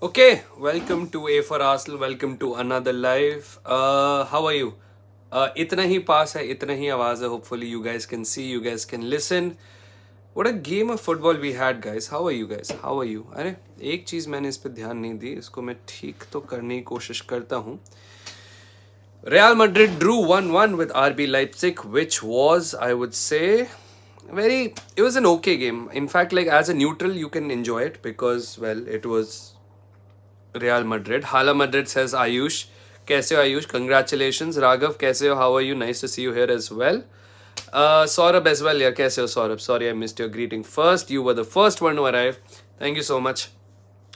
Okay, welcome to A for Arsenal. Welcome to another live. How are you? इतना ही पास है, इतना ही आवाज है. Hopefully, you guys can see, you guys can listen. What a game of football we had, guys. How are you guys? How are you? अरे एक चीज मैंने इस पे ध्यान नहीं दी. इसको मैं ठीक तो करने की कोशिश करता हूँ. Real Madrid drew 1-1 with RB Leipzig, which was, I would say, it was an okay game. In fact, like as a neutral, you can enjoy it because, well, it was Real Madrid. Hala Madrid says Ayush. Kaise ho Ayush? Congratulations. Raghav, kaise ho? How are you? Nice to see you here as well. Saurabh as well. Yeah, kaise ho Saurabh? Sorry I missed your greeting first. You were the first one to arrive. Thank you so much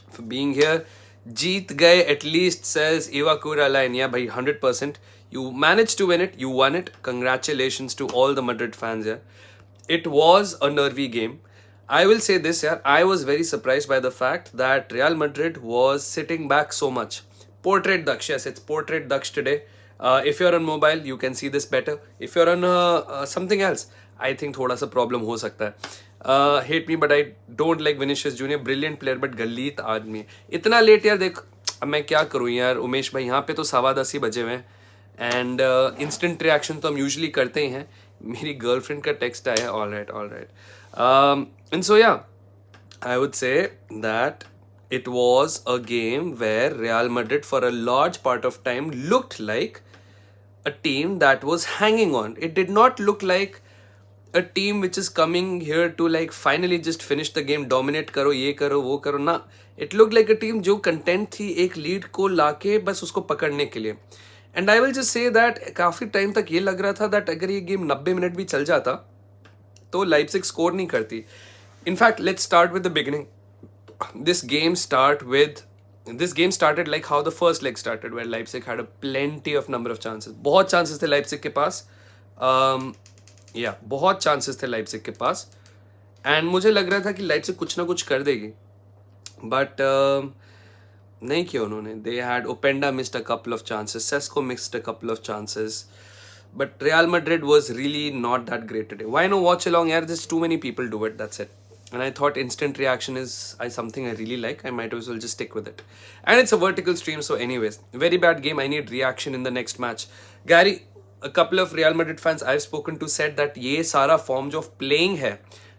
for being here. Jeet Gai at least says Iwakura line. Yeah, bhai, 100%. You managed to win it. You won it. Congratulations to all the Madrid fans. Yeah, it was a nervy game. I will say this, yeah, I was very surprised by the fact that Real Madrid was sitting back so much. Portrait Daksh, yes, it's Portrait Daksh today. If you're on mobile, you can see this better. If you're on something else, I think थोड़ा सा problem हो सकता है. Hate me, but I don't like Vinicius Junior. Brilliant player, but गलीत आदमी. इतना late यार देख, अब मैं क्या करूँ यार उमेश भाई. यहाँ पे तो 10:15 बजे हुए हैं. एंड इंस्टेंट रिएक्शन तो हम यूजली करते ही हैं. मेरी गर्लफ्रेंड का टेक्स्ट आया है. All right. And so, yeah, I would say that it was a game where Real Madrid, for a large part of time, looked like a team that was hanging on. It did not look like a team which is coming here to like finally just finish the game, dominate करो, ये करो, वो करो ना. It looked like a team जो content थी एक lead को लाके बस उसको पकड़ने के लिए. And I will just say that काफ़ी टाइम तक ये लग रहा था that अगर ये गेम 90 मिनट भी चल जाता तो लाइप्जिग स्कोर नहीं करती. In fact, let's start with the beginning. This game started like how the first leg started, where Leipzig had a plenty of number of chances. बहुत chances थे Leipzig के पास. बहुत chances थे Leipzig के पास. And मुझे लग रहा था कि Leipzig कुछ ना कुछ कर देगी. But नहीं किया उन्होंने. They had Openda missed a couple of chances. Sesko missed a couple of chances. But Real Madrid was really not that great today. Why no watch along? Yeah, there's too many people do it. That's it. And I thought instant reaction is something I really like. I might as well just stick with it. And it's a vertical stream, so anyways, very bad game. I need reaction in the next match. Gary, a couple of Real Madrid fans I've spoken to said that ये सारा form of playing है.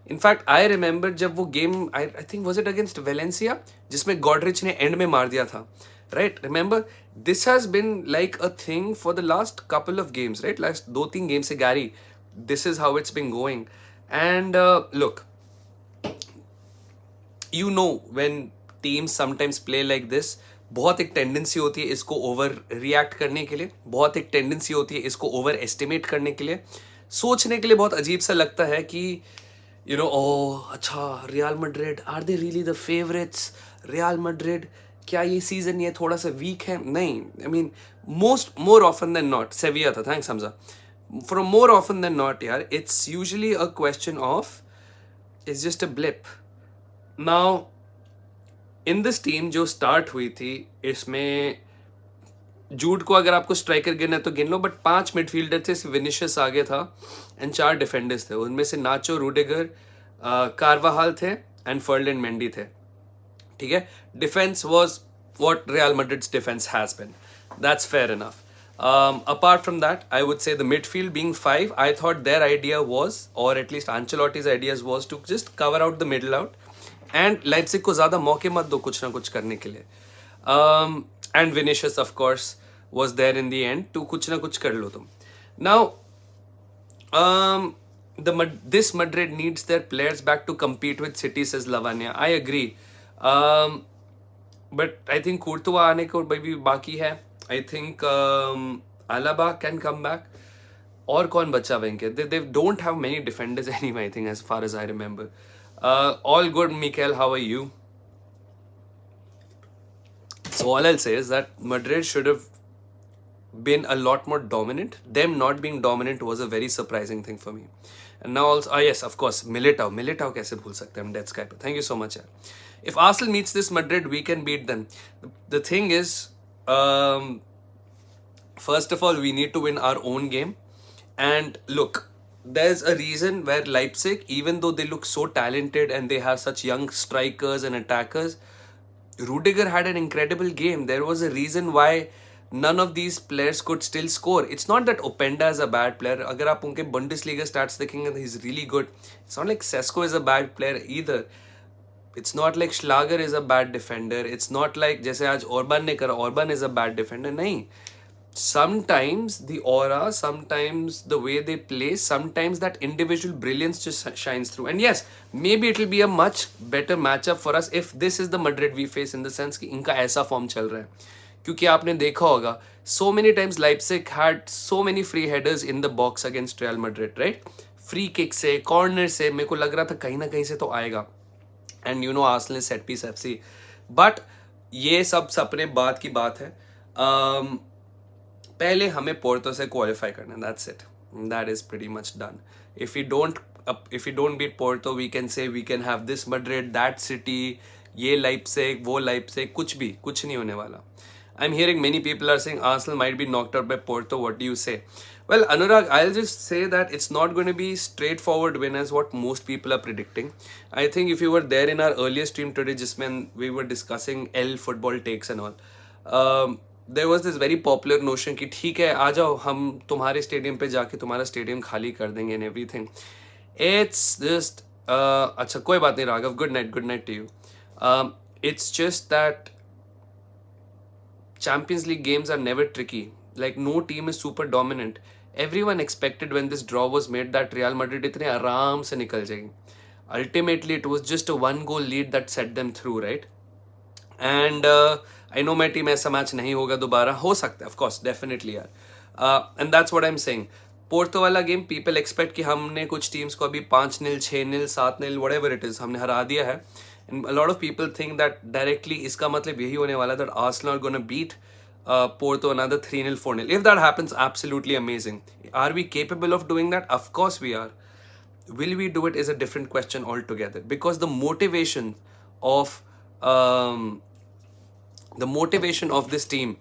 In fact, I remember जब वो game, I think was it against Valencia, जिसमें Godrich ने end में मार दिया था. Right? Remember, this has been like a thing for the last couple of games, right? Last 2-3 games से Gary, this is how it's been going. And look, you know when teams sometimes play like this, बहुत एक tendency होती है इसको over react करने के लिए, बहुत एक टेंडेंसी होती है इसको ओवर एस्टिमेट करने के लिए. सोचने के लिए बहुत अजीब सा लगता है कि यू नो ओह अच्छा Real Madrid are they really the favourites. Real Madrid क्या ये सीजन ये थोड़ा सा वीक है? नहीं, I mean more often than not. Sevilla था, thanks Hamza. From more often than not यार, it's usually a question of it's just a blip. Now in this team जो स्टार्ट हुई थी, इसमें जूड को अगर आपको स्ट्राइकर गिनना है तो गिन लो, बट 5 मिडफील्डर थे. विनिशियस आगे था एंड 4 डिफेंडर्स थे. उनमें से नाचो, रूडिगर, कार्वाहाल थे एंड फर्लैंड मेंडी थे. ठीक है, defence was what Real Madrid's defence has been. That's fair enough. Apart from that, I would say the midfield being 5, I thought their idea was, or at least Ancelotti's ideas was to just cover out the middle out and Leipzig को ज़्यादा मौके मत दो कुछ ना कुछ करने के लिए. And Vinicius of course was there in the end to कुछ ना कुछ कर लो तुम. Now this Madrid needs their players back to compete with City, says Lavanya. I agree. But I think Courtois आने को भी बाकी है. I think Alaba can come back. और कौन बचा हुआ इनके? They don't have many defenders anyway, I think, as far as I remember. All good, Mikel. How are you? So all I'll say is that Madrid should have been a lot more dominant. Them not being dominant was a very surprising thing for me. And now also, yes, of course, Militao कैसे भूल सकते हैं? I'm dead Skype. Thank you so much. यार. If Arsenal meets this Madrid, we can beat them. The thing is, first of all, we need to win our own game. And look, there's a reason where Leipzig, even though they look so talented and they have such young strikers and attackers, Rudiger had an incredible game. There was a reason why none of these players could still score. It's not that Openda is a bad player. अगर आप उनके Bundesliga stats देखेंगे, he's really good. It's not like Sesko is a bad player either. It's not like Schlager is a bad defender. It's not like जैसे आज Orban ने करा, Orban is a bad defender. नहीं. Sometimes the aura, sometimes the way they play, sometimes that individual brilliance just shines through. And yes, maybe it will be a much better matchup for us if this is the Madrid we face, in the sense कि इनका ऐसा form चल रहा है. क्योंकि आपने देखा होगा, so many times Leipzig had so many free headers in the box against Real Madrid, right? Free kick से, corner से, मेरे को लग रहा था कहीं ना कहीं से तो आएगा. And you know Arsenal set piece FC. But ये सब सपने बाद की बात है. पहले हमें पोर्तो से क्वालिफाई करना है. That's it. That is pretty much done. If we don't beat Porto, we can say we can have this Madrid, that City, ये Leipzig, वो Leipzig, कुछ नहीं होने वाला. I'm hearing many people are saying Arsenal might be knocked out by Porto. What do you say? Well, Anurag, I'll just say that it's not going to be straightforward win as what most people are predicting. I think if you were there in our earlier stream today, just when we were discussing L football takes and all, there was this very popular notion कि ठीक है आ जाओ हम तुम्हारे stadium पे जाके तुम्हारा stadium खाली कर देंगे and everything. It's just अच्छा कोई बात नहीं Raghav, good night to you. It's just that Champions League games are never tricky. Like no team is super dominant. Everyone expected when this draw was made that Real Madrid इतने आराम से निकल जाएगी. Ultimately it was just a 1-goal lead that set them through, right? And I know my team ऐसा match नहीं होगा दोबारा. हो सकता है, of course, definitely यार. And that's what I'm saying. Porto वाला गेम people expect कि हमने कुछ टीम्स को अभी 5-0, 6-0, 7-0, whatever it is, हमने हरा दिया है. And a lot of people think that directly इसका मतलब यही होने वाला that Arsenal are going to beat Porto another 3-0, 4-0. If that happens, absolutely amazing. Are we capable of doing that? Of course we are. Will we do it is a different question altogether, because the motivation of this team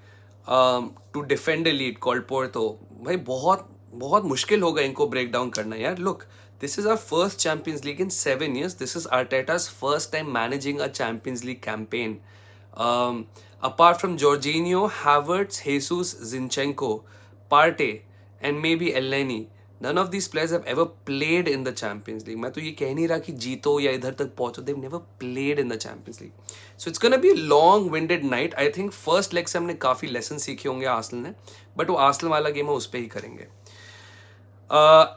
to defend a lead called Porto, भाई बहुत मुश्किल होगा इनको break down करना यार. Look, this is our first Champions League in 7 years. This is Arteta's first time managing a Champions League campaign. Apart from Jorginho, Havertz, Jesus, Zinchenko, Partey, and maybe Elneny, none of these players have ever played in the Champions League. मैं तो ये कह नहीं रहा कि जीतो या इधर तक पहुंचो. They've never played in the Champions League. So it's gonna be a long-winded night. I think first leg से हमने काफी lessons सीखे होंगे आर्सेनल ने, but वो आर्सेनल वाला गेम है उस पे ही करेंगे.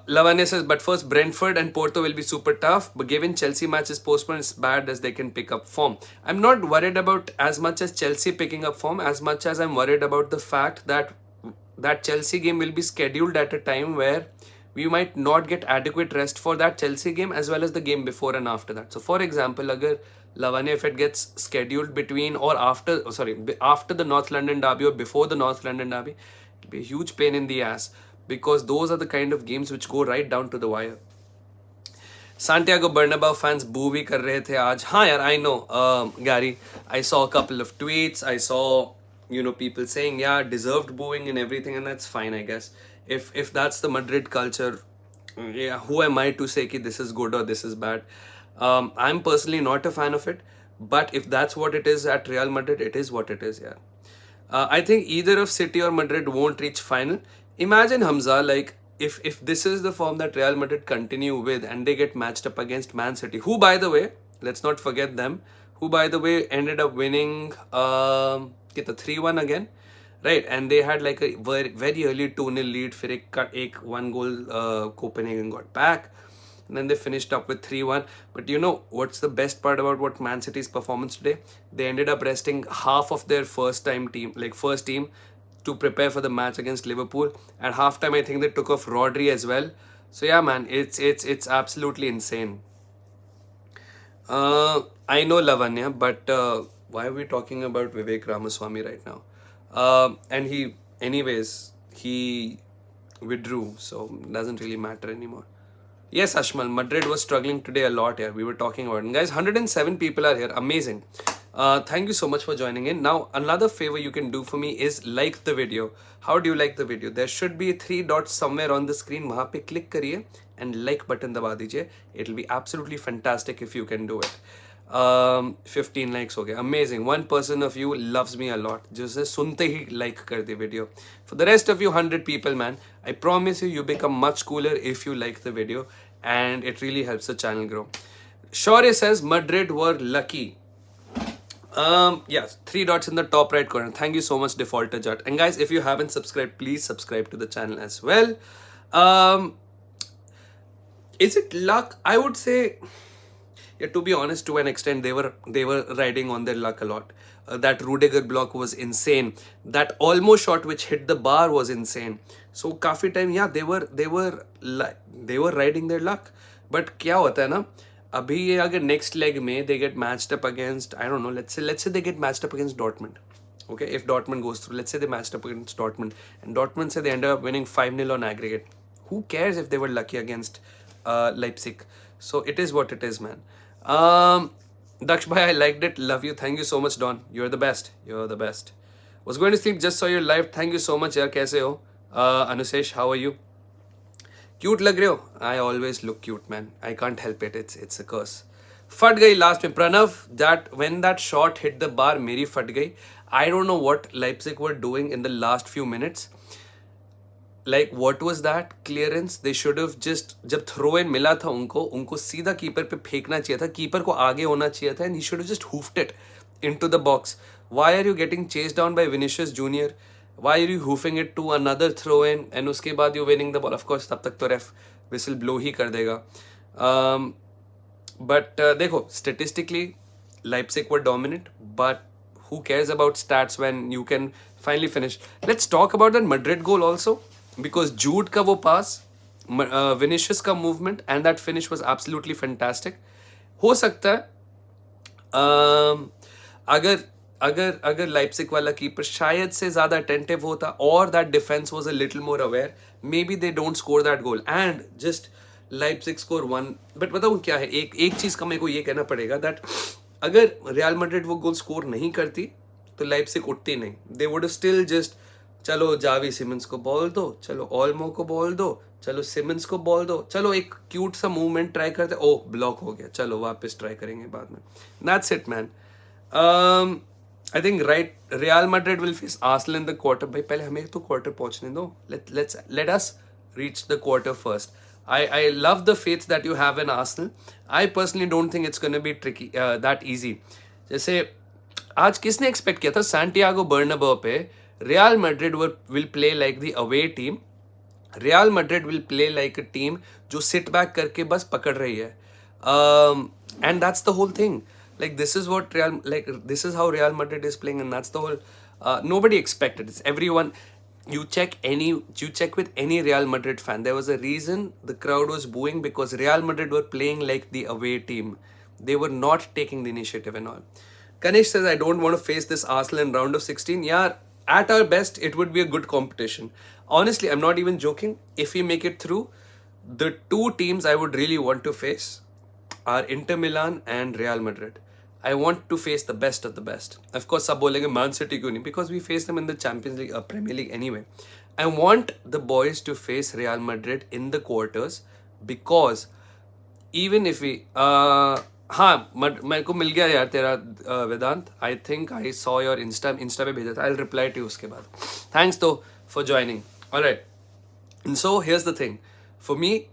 Lavanya says, but first Brentford and Porto will be super tough, but given Chelsea match is postponed, it's bad as they can pick up form. I'm not worried about as much as Chelsea picking up form, as much as I'm worried about the fact that that Chelsea game will be scheduled at a time where we might not get adequate rest for that Chelsea game as well as the game before and after that. So for example, agar Lavanya, if it gets scheduled between or after, after the North London derby or before the North London derby, it'll be a huge pain in the ass, because those are the kind of games which go right down to the wire. Santiago Bernabeu fans boo bhi kar rahe the aaj. हाँ यार, I know, Gary, I saw a couple of tweets. I saw, people saying, yeah, deserved booing and everything, and that's fine, I guess. If that's the Madrid culture, yeah, who am I to say कि this is good or this is bad? I'm personally not a fan of it, but if that's what it is at Real Madrid, it is what it is, yeah. I think either of City or Madrid won't reach final. Imagine, Hamza, like if this is the form that Real Madrid continue with and they get matched up against Man City, who, by the way, let's not forget them, who, by the way, ended up winning 3-1 again, right? And they had like a very, very early 2-0 lead, फिर एक 1 goal Copenhagen got back, and then they finished up with 3-1. But you know what's the best part about what Man City's performance today? They ended up resting half of their first team to prepare for the match against Liverpool. At halftime, I think they took off Rodri as well. So yeah, man, it's absolutely insane. I know Lavanya, but why are we talking about Vivek Ramaswamy right now? And he withdrew, so it doesn't really matter anymore. Yes, Ashmal, Madrid was struggling today a lot here. We were talking about it. And guys, 107 people are here. Amazing. Thank you so much for joining in. Now, another favor you can do for me is like the video. How do you like the video? There should be 3 dots somewhere on the screen. वहाँ पे click करिए and like button दबा दीजिए. It'll be absolutely fantastic if you can do it. 15 likes हो गए, amazing. One person of you loves me a lot, जिसे सुनते ही like कर दे video. For the rest of you 100 people, man, I promise you, you become much cooler if you like the video, and it really helps the channel grow. Shaurya says Madrid were lucky. Yes, 3 dots in the top right corner. Thank you so much, Defaulter Jut. And guys, if you haven't subscribed, please subscribe to the channel as well. Is it luck? I would say, yeah, to be honest, to an extent, they were riding on their luck a lot. That Rudiger block was insane. That almost shot which hit the bar was insane. So काफी time, yeah, they were riding their luck. But क्या होता है ना, अभी ये अगर next leg में they get matched up against, I don't know, let's say they get matched up against Dortmund. Okay, if Dortmund goes through, let's say they matched up against Dortmund, and Dortmund say they ended up winning 5-0 on aggregate. Who cares if they were lucky against Leipzig? So it is what it is, man. Daksh bhai, I liked it. Love you. Thank you so much, Don. You're the best. You're the best. Was going to sleep, just saw your live. Thank you so much, yaar. Kaise ho? Anusesh, how are you? Cute lag rahe ho? I always look cute, man. I can't help it. It's a curse. फट गई last में. Pranav, that when that shot hit the bar, मेरी फट गई. I don't know what Leipzig were doing in the last few minutes. Like, what was that clearance? They should have just, जब throw in मिला था उनको सीधा keeper पे फेंकना चाहिए था. कीपर को आगे होना चाहिए था, and he should have just hoofed it into the box. Why are you getting chased down by Vinicius Junior? Why are you hoofing it to another throw in, and उसके बाद you winning the ball? Of course, तब तक तो ref whistle blow ही कर देगा. But देखो, statistically Leipzig were dominant, but who cares about stats when you can finally finish? Let's talk about that Madrid goal also, because Jude का वो pass, Vinicius का movement, and that finish was absolutely fantastic. हो सकता है अगर Leipzig वाला keeper शायद से ज़्यादा attentive होता, or that defense was a little more aware, maybe they don't score that goal and just Leipzig score 1. But बताऊँ क्या है, एक चीज़ का मेरे को ये कहना पड़ेगा, that अगर Real Madrid वो गोल स्कोर नहीं करती तो Leipzig उठती नहीं. They would have still just, चलो जावी सिमंस को बॉल दो, चलो ऑल्मो को बॉल दो, चलो सिमंस को बॉल दो, चलो एक क्यूट सा मूवमेंट ट्राई करते, ओ ब्लॉक हो गया, चलो वापस ट्राई करेंगे बाद में. That's it, man. I think Real Madrid will face Arsenal in the quarter. भाई पहले हमें तो quarter पहुंचने दो. Let us reach the quarter first. I love the faith that you have in Arsenal. I personally don't think it's going to be tricky, that easy. जैसे आज किसने expect किया था Santiago Bernabeu पे Real Madrid will play like the away team. Real Madrid will play like a team जो sit back करके बस पकड़ रही है. And that's the whole thing. Like, this is how Real Madrid is playing, and that's the whole. Nobody expected this. Everyone, you check with any Real Madrid fan. There was a reason the crowd was booing, because Real Madrid were playing like the away team. They were not taking the initiative and all. Kanish says, I don't want to face this Arsenal in round of 16. Yeah, at our best, it would be a good competition. Honestly, I'm not even joking. If we make it through, the two teams I would really want to face are Inter Milan and Real Madrid. I want to face the best of the best. Of course, सब बोलेंगे Man City क्यों नहीं? Because we face them in the Champions League, Premier League anyway. I want the boys to face Real Madrid in the quarters, because even if we हाँ मेरे को मिल गया यार तेरा वेदांत. I think I saw your Insta पे भेजा था. I'll reply to you उसके बाद. Thanks though for joining. Alright. And so here's the thing. For me,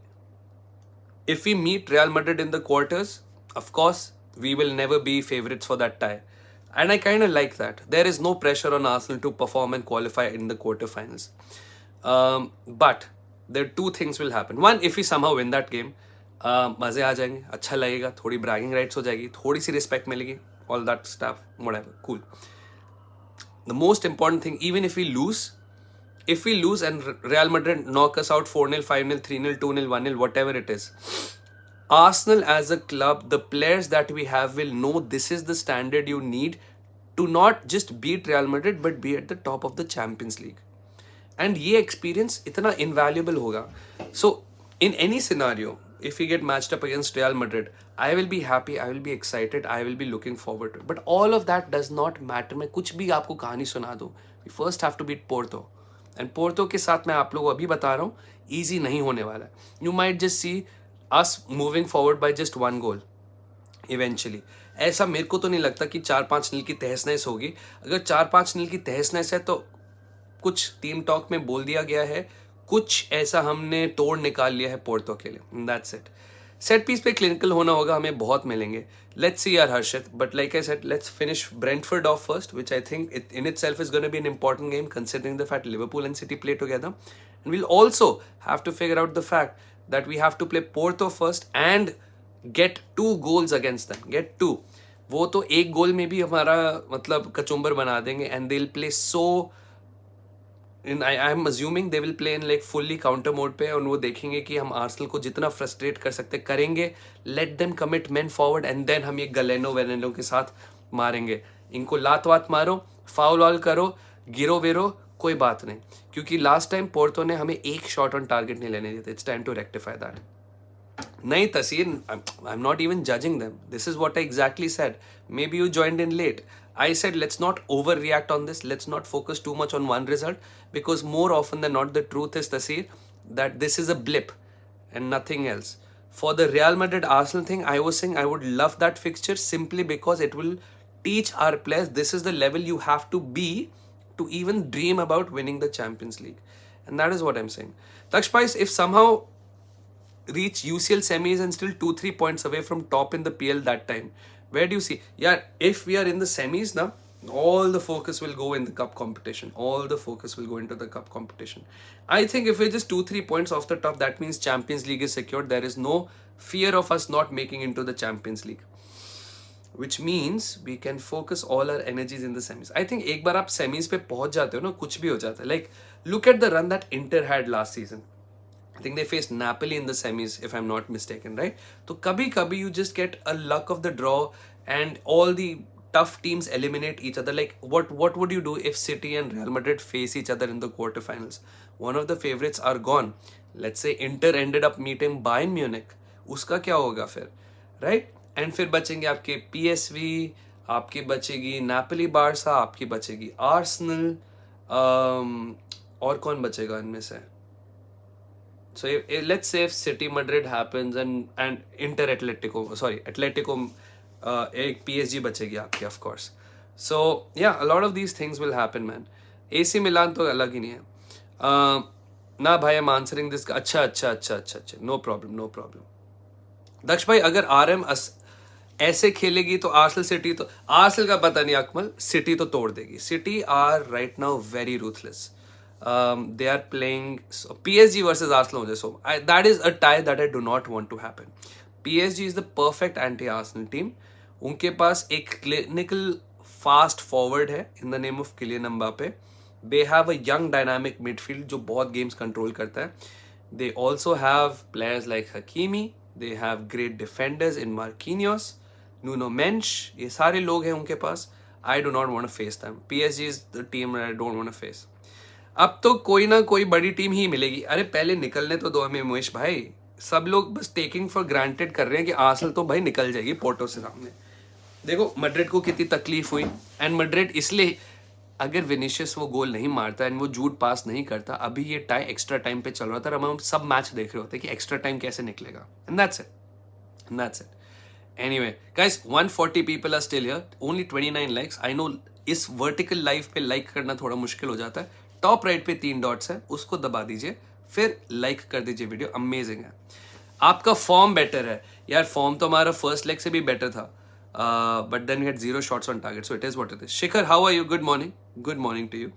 if we meet Real Madrid in the quarters, of course, we will never be favorites for that tie. And I kind of like that. There is no pressure on Arsenal to perform and qualify in the quarterfinals. But there are two things will happen. One, if we somehow win that game, मज़े आ जाएंगे, अच्छा लगेगा, थोड़ी bragging rights हो जाएगी, थोड़ी सी respect मिलेगी, all that stuff, whatever, cool. The most important thing, even if we lose and Real Madrid knock us out 4-0, 5-0, 3-0, 2-0, 1-0, whatever it is, Arsenal as a club, the players that we have will know this is the standard you need to not just beat Real Madrid, but be at the top of the Champions League. And ये experience इतना invaluable होगा. So in any scenario, if we get matched up against Real Madrid, I will be happy, I will be excited, I will be looking forward to it. But all of that does not matter. मैं कुछ भी आपको कहानी सुना दूँ. We first have to beat Porto. And Porto के साथ मैं आप लोगों को अभी बता रहा हूँ, easy नहीं होने वाला है. You might just see us moving forward by just one goal eventually. ऐसा मेरे को तो नहीं लगता कि 4-5-0 की तहस नहस होगी. अगर 4-5-0 की तहस नहस है तो कुछ टीम टॉक में बोल दिया गया है, कुछ ऐसा हमने तोड़ निकाल लिया है पोर्तो के लिए. That's it. सेट पीस पे क्लिनिकल होना होगा, हमें बहुत मिलेंगे. लेट्स सी यार Harshit, but like I said, let's finish Brentford off first, which I think it in itself is going to be an important game considering the fact Liverpool and City play together. And we'll also have to figure out the fact that we have to play Porto first and get 2 goals against them. Get 2. वो तो एक गोल में भी हमारा मतलब कचुम्बर बना देंगे. And they'll play so I am assuming they will play in like fully counter mode पे, और वो देखेंगे कि हम आर्सेनल को जितना फ्रस्ट्रेट कर सकते करेंगे. Let them commit men forward and then हम ये गलेनो वेलेनो के साथ मारेंगे. इनको लात वात मारो, फाउल वाल करो, गिरो वेरो, कोई बात नहीं, क्योंकि लास्ट टाइम पोर्तो ने हमें एक शॉट ऑन टारगेट नहीं लेने दिए थे. It's time to rectify that. नहीं Taseer, I am not even judging them. This is what I exactly said. Maybe you joined in late. I said let's not overreact on this. Let's not focus too much on one result, because more often than not the truth is, Tasir, that this is a blip and nothing else. For the Real Madrid Arsenal thing, I was saying I would love that fixture simply because it will teach our players this is the level you have to be to even dream about winning the Champions League. And that is what I'm saying. Takshpais, if somehow reach UCL semis and still 2-3 points away from top in the PL that time, where do you see? Yeah, if we are in the semis now, all the focus will go in the cup competition. All the focus will go into the cup competition. I think if we're just 2-3 points off the top, that means Champions League is secured. There is no fear of us not making into the Champions League, which means we can focus all our energies in the semis. I think एक बार आप semis पे पहुंच जाते हो ना, कुछ भी हो जाता है. Like look at the run that Inter had last season. I think they faced Napoli in the semis, if I'm not mistaken, right? So kabhi you just get a luck of the draw and all the tough teams eliminate each other. Like what would you do if City and Real Madrid face each other in the quarterfinals? One of the favorites are gone. Let's say Inter ended up meeting Bayern Munich. उसका क्या होगा फिर, right? And फिर बचेंगे आपके PSV, आपकी बचेगी Napoli Barca, आपकी बचेगी Arsenal, और कौन बचेगा इनमें से? So let's say if City Madrid happens and Inter Atletico एक PSG बचेगी आपकी, of course. So yeah, a lot of these things will happen, man. AC Milan तो अलग ही नहीं है. ना भाई, I'm answering this. अच्छा, no problem. दक्ष भाई, अगर RM ऐसे खेलेगी तो आर्सेनल का पता नहीं अकमल, सिटी तो तोड़ देगी. City are right now very ruthless. They are playing PSG versus Arsenal. So that is a tie that I do not want to happen. PSG is the perfect anti-Arsenal team. उनके पास एक clinical fast forward है in the name of Kylian Mbappe. They have a young dynamic midfield जो बहुत games control करता है. They also have players like Hakimi. They have great defenders in Marquinhos, Nuno Mensch. ये सारे लोग हैं उनके पास. I do not want to face them. PSG is the team that I don't want to face. अब तो कोई ना कोई बड़ी टीम ही मिलेगी. अरे पहले निकलने तो दो हमें मुकेश भाई. सब लोग बस टेकिंग फॉर ग्रांटेड कर रहे हैं कि आर्सेनल तो भाई निकल जाएगी पोर्टो से सामने. देखो मैड्रिड को कितनी तकलीफ हुई. एंड मैड्रिड इसलिए, अगर विनीशियस वो गोल नहीं मारता एंड वो जूड पास नहीं करता, अभी ये टाई एक्स्ट्रा टाइम पे चल रहा था. हम सब मैच देख रहे होते कि एक्स्ट्रा टाइम कैसे निकलेगा. And that's it. Anyway, guys, 140 people are still here. Only 29 likes. I know इस वर्टिकल लाइव पे लाइक करना थोड़ा मुश्किल हो जाता है. टॉप राइट पे 3 डॉट्स है, उसको दबा दीजिए, फिर लाइक कर दीजिए. वीडियो अमेजिंग है. आपका फॉर्म बेटर है यार. फॉर्म तो हमारा फर्स्ट लेग से भी बेटर था, but then we had 0 shots on target. So it is what it is. Shikhar, how are you? Good morning to you.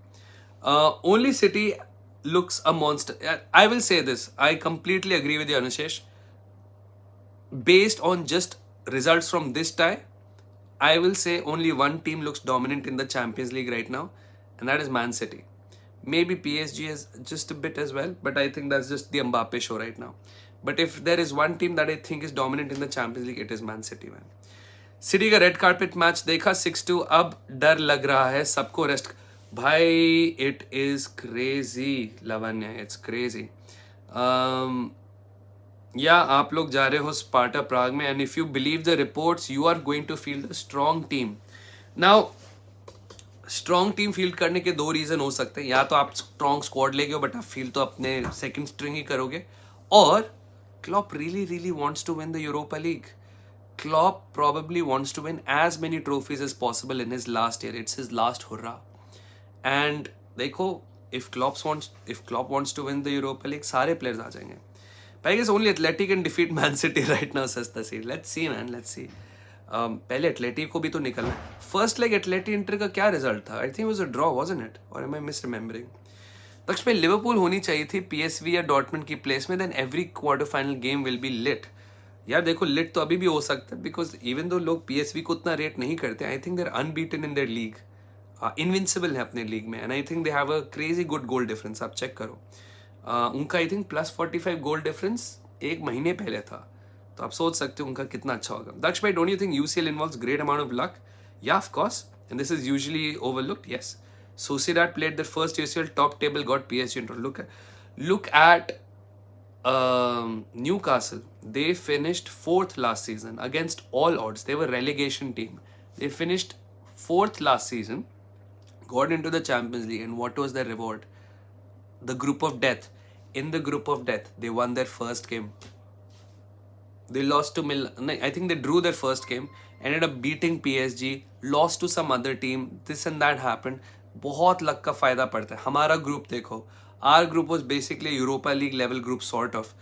Only City looks a monster. I will say this. I completely agree with you, Anushesh. Based on just results from this tie, I will say only one team looks dominant in the Champions League right now, and that is Man City. Maybe PSG is just a bit as well, but I think that's just the Mbappe show right now. But if there is one team that I think is dominant in the Champions League, it is Man City, man. City का red carpet match देखा 6-2. अब डर लग रहा है सबको. Rest भाई, it is crazy Lavanya, it's crazy. या आप लोग जा रहे हो स्पार्टा प्राग में, and if you believe the reports you are going to field a strong team. Now strong team field करने के 2 रीजन हो सकते हैं. या तो आप स्ट्रॉन्ग स्क्वाड लेगे हो, बट आप फील तो अपने सेकंड स्ट्रिंग ही करोगे, और Klopp really wants to win the Europa League. Klopp probably wants to win as many trophies as possible in his last year. It's his last hurrah. And देखो, if Klopp wants to win the Europa League, सारे players आ जाएंगे. But I guess only Atleti can defeat Man City right now, सस्ता सी. Let's see, man. Let's see. पहले एटलेटी को भी तो निकलना है. फर्स्ट लेग एटलेटी इंटर का क्या रिजल्ट था? I think was a draw, wasn't it? और एम आई मिस रिमेंबरिंग? दक्ष में लिवरपूल होनी चाहिए थी पीएसवी या डॉर्टमंड की प्लेस में, then every quarter final game will be lit. यार देखो, लिट तो अभी भी हो सकता है, बिकॉज इवन दो लोग पीएसवी को उतना रेट नहीं करते, I think they are unbeaten in their league, invincible है अपने लीग में, and I think they have a crazy good goal difference. आप चेक करो, उनका आई थिंक +45 गोल डिफरेंस एक महीने पहले था. तो आप सोच सकते हो उनका कितना अच्छा होगा. Daksh bhai, don't you think UCL involves great amount of luck? Yeah, of course. And this is usually overlooked. Yes. Sociedad played their first UCL top table, got PSG into. Look at Newcastle. They finished 4th last season against all odds. They were relegation team. They finished 4th last season, got into the Champions League, and what was their reward? The group of death. In the group of death, they won their first game. They lost to Milan. I think they drew their first game, ended up beating PSG, lost to some other team. This and that happened. बहुत luck का फायदा पड़ता है. हमारा group देखो, our group was basically Europa League level group sort of,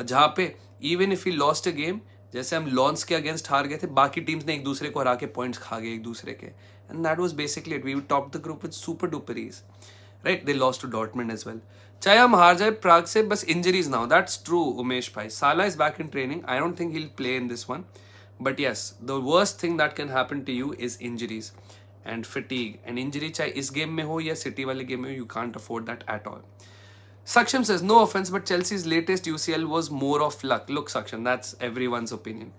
जहाँ पे even if we lost a game, जैसे हम लॉन्स के अगेंस्ट हार गए थे, बाकी टीम्स ने एक दूसरे को हरा के पॉइंट्स खा गए एक दूसरे के, and that was basically it. We topped the group with super duper ease. Right? They lost to Dortmund as well. चाहे हम हार जाए प्राग से, बस इंजरीज ना हो. दैट्स ट्रू उमेश भाई. साला is back in training. I don't think he'll play in this one. But yes, the worst thing that can happen to you is injuries and fatigue. And injury चाहे इस game में हो या city वाले game में हो, you can't afford that at all. Saksham says, no offense, but Chelsea's latest UCL was more of luck. Look, Saksham, that's everyone's opinion.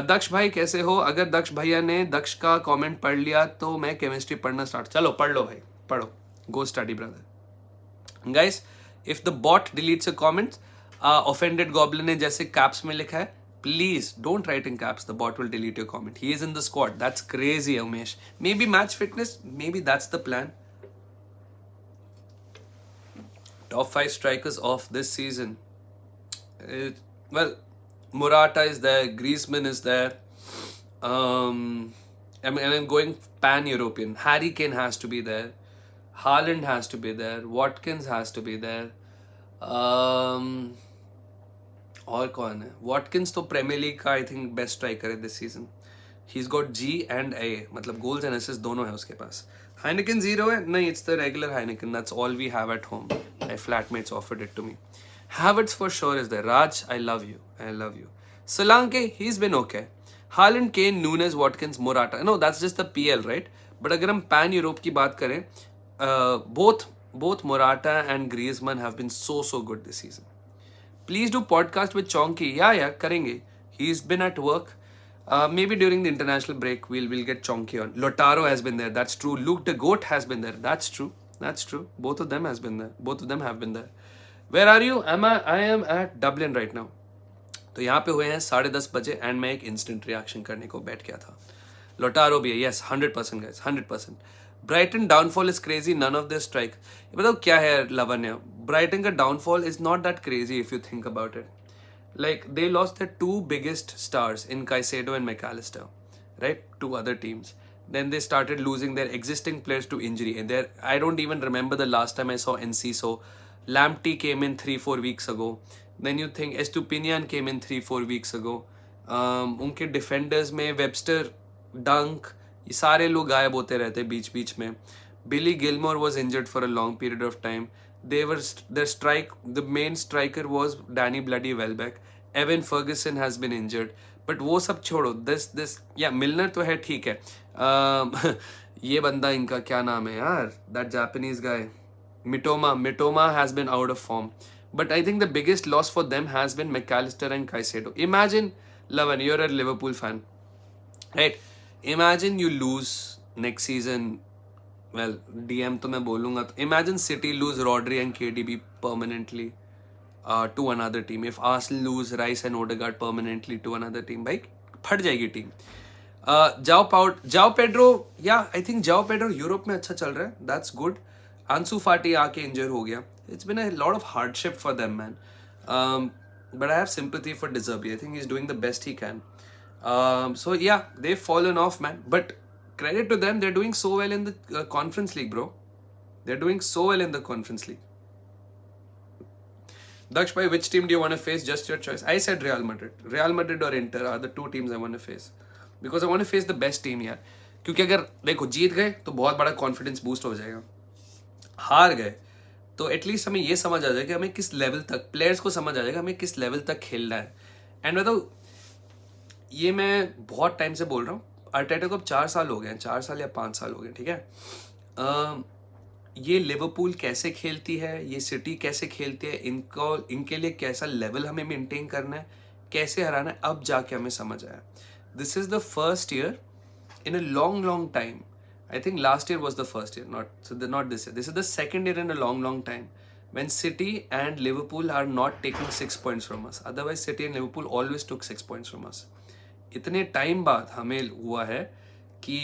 दक्ष भाई कैसे हो? अगर दक्ष भैया ने दक्ष का कमेंट पढ़ लिया तो मैं केमिस्ट्री पढ़ना स्टार्ट. चलो पढ़ लो भाई, पढ़ो. Go study, brother. Guys, if the bot deletes a comment, offended goblin ने जैसे caps में लिखा है, please don't write in caps. The bot will delete your comment. He is in the squad. That's crazy, Umesh. Maybe match fitness. Maybe that's the plan. Top 5 strikers of this season. Well, Morata is there. Griezmann is there. I'm going pan-European. Harry Kane has to be there. Haaland has to be there. Watkins has to be there. और कौन है? Watkins तो premiere league का I think best striker है this season. He's got G and A, मतलब goals and assist दोनों है उसके पास. Heineken 0 है? नहीं, it's the regular Heineken. That's all we have at home. My flatmates offered it to me. Havertz for sure is there. Raj, I love you. I love you. Solanke, he's been okay. Haaland, Kane, Nunes, Watkins, Morata. No, that's just the PL, right? But अगर हम pan Europe की बात करें, both Morata and Griezmann have been so good this season. Please do podcast with Chonky. Yeah, करेंगे. He's been at work. Maybe during the international break we'll get Chonky on. Lautaro has been there. That's true. Luke de Goat has been there. That's true. Both of them have been there. Where are you? I am at Dublin right now. तो यहाँ पे हुए हैं 10:30 बजे and मैं एक instant reaction करने को बैठ गया था. लोटारो भी है. Yes, 100% guys, 100%. Brighton downfall is crazy, none of this strike. ये बताओ क्या है लवन्य? ब्राइटन का downfall is not that crazy if you think about it. Like they lost their 2 biggest stars in Caicedo and McAllister, right? 2 other teams. Then they started losing their existing players to injury. And I don't even remember the last time I saw Enciso. Lamptey came in 3-4 weeks ago. Then you think Estupinian came in 3-4 weeks ago. उनके defenders में Webster, Dunk, ये सारे लोग गायब होते रहते बीच में. Billy Gilmore was injured for a long period of time. The main striker was Danny Bloody Welbeck. Evan Ferguson has been injured. But वो सब छोड़ो. Milner तो है ठीक है. ये बंदा इनका क्या नाम है यार? That Japanese guy. Mitoma has been out of form. But I think the biggest loss for them has been McAllister and Caicedo. Imagine, Lavan, you're a Liverpool fan. Right? Imagine you lose next season. Well, DM तो मैं बोलूँगा तो imagine City lose Rodri and KDB permanently to another team. If Arsenal lose Rice and Odegaard permanently to another team, भाई फट जाएगी team. जाओ Pedro, I think जाओ Pedro Europe में अच्छा चल रहा है. That's good. Ansu Fati आके इंजर हो गया. It's been a lot of hardship for them, man. But I have sympathy for De Zerbi. I think he's doing the best he can. So yeah, they've fallen off, man. But credit to them, they're doing so well in the Conference League, bro. They're doing so well in the Conference League. Daksh bhai, which team do you want to face? Just your choice. I said Real Madrid. Real Madrid or Inter are the two teams I want to face. Because I want to face the best team यार. क्योंकि अगर देखो जीत गए तो बहुत बड़ा confidence boost हो जाएगा. हार गए तो एटलीस्ट हमें ये समझ आ जाएगा कि हमें किस लेवल तक, प्लेयर्स को समझ आ जाएगा हमें किस लेवल तक खेलना है. एंड बताओ, ये मैं बहुत टाइम से बोल रहा हूँ, अर्टेटा को अब 4 साल हो गए हैं, 4 साल या 5 साल हो गए, ठीक है. ये लिवरपूल कैसे खेलती है, ये सिटी कैसे खेलती है, इनके लिए कैसा लेवल हमें मेंटेन करना है, कैसे हराना है, अब जाके हमें समझ आया. This is the first year in a long time. I think last year was the first year, not this year. This is the second year in a long time when City and Liverpool are not taking 6 points from us. Otherwise City and Liverpool always took 6 points from us. इतने time बाद हमें हुआ है कि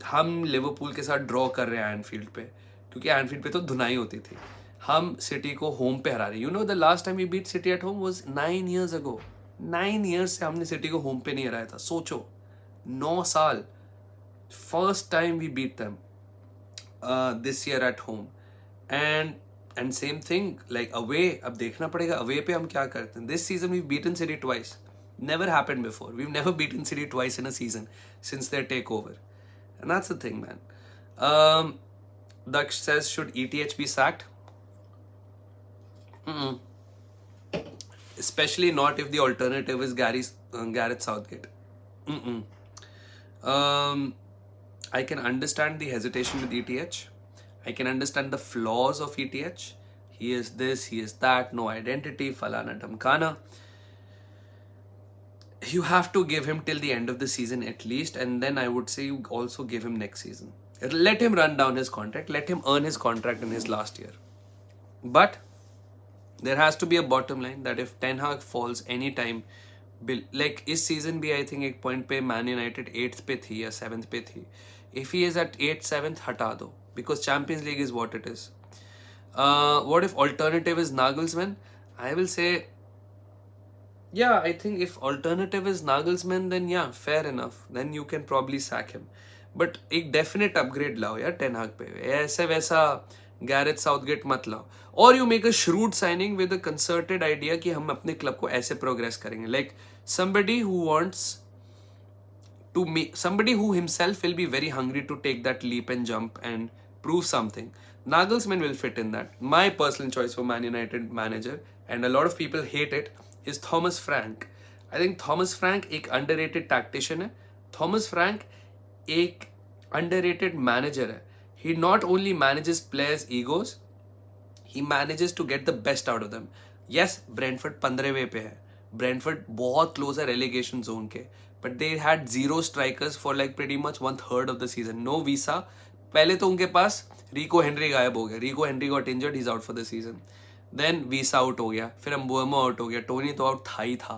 हम Liverpool के साथ draw कर रहे हैं एनफील्ड पे, क्योंकि एनफील्ड पे तो धुनाई होती थी. हम सिटी को होम पे हरा रहे. You know the last time we beat City at home was 9 years ago. 9 years से हमने सिटी को होम पे नहीं हराया था. सोचो, 9 साल. First time we beat them this year at home. And same thing like away. अब देखना पड़ेगा अवे पे हम क्या करते हैं. This season we beaten City twice. Never happened before. We never beaten City twice in a season since their take over. And that's the thing, man. Daksh says, should ETH be sacked? Especially not if the alternative is Gareth Southgate. I can understand the hesitation with ETH. I can understand the flaws of ETH. He is this, he is that, no identity, falana damkana. You have to give him till the end of the season at least, and then I would say you also give him next season. Let him run down his contract, let him earn his contract in his last year. But there has to be a bottom line that if Ten Hag falls anytime, like इस season भी I think एक point पे Man United 8th पे थी या 7th पे थी. If he is at 8th, 7th, हटा दो, because Champions League is what it is. What if alternative is Nagelsmann? I will say, yeah, I think if alternative is Nagelsmann, then yeah, fair enough. Then you can probably sack him. But एक definite upgrade लाओ यार Ten Hag पे. ऐसे वैसा Gareth Southgate मत लाओ. Or you make a shrewd signing with a concerted idea कि हम अपने club को ऐसे progress करेंगे. Like somebody who wants to make, somebody who himself will be very hungry to take that leap and jump and prove something. Nagelsmann will fit in that. My personal choice for Man United manager, and a lot of people hate it, is Thomas Frank. I think Thomas Frank एक underrated tactician है. Thomas Frank एक underrated manager है. He not only manages players' egos, he manages to get the best out of them. Yes, Brentford 15वें पे है. Brentford बहुत close है relegation zone के. But they had 0 strikers for like pretty much 1/3 of the season. No visa. पहले तो उनके पास रिको Henry गायब हो गया. Rico Henry got injured, he's out for the season. Then Wissa out हो गया, फिर अम्बुएमो आउट हो गया, टोनी तो आउट था ही था.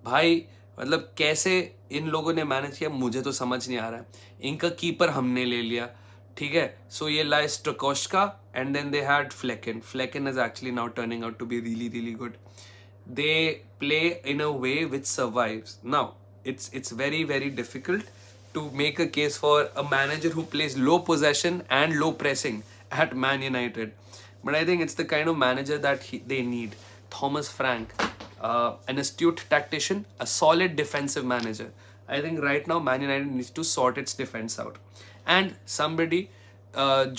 भाई मतलब कैसे इन लोगों ने मैनेज किया मुझे तो समझ नहीं आ रहा है. इनका कीपर हमने ले लिया, ठीक है. सो ये ला Strakosha and then they had Flekken. Flekken is actually now turning out to be really good. They play in a way which survives. Now it's very difficult to make a case for a manager who plays low possession and low pressing at Man United. But I think it's the kind of manager that they need. Thomas Frank, an astute tactician, a solid defensive manager. I think right now Man United needs to sort its defense out. And somebody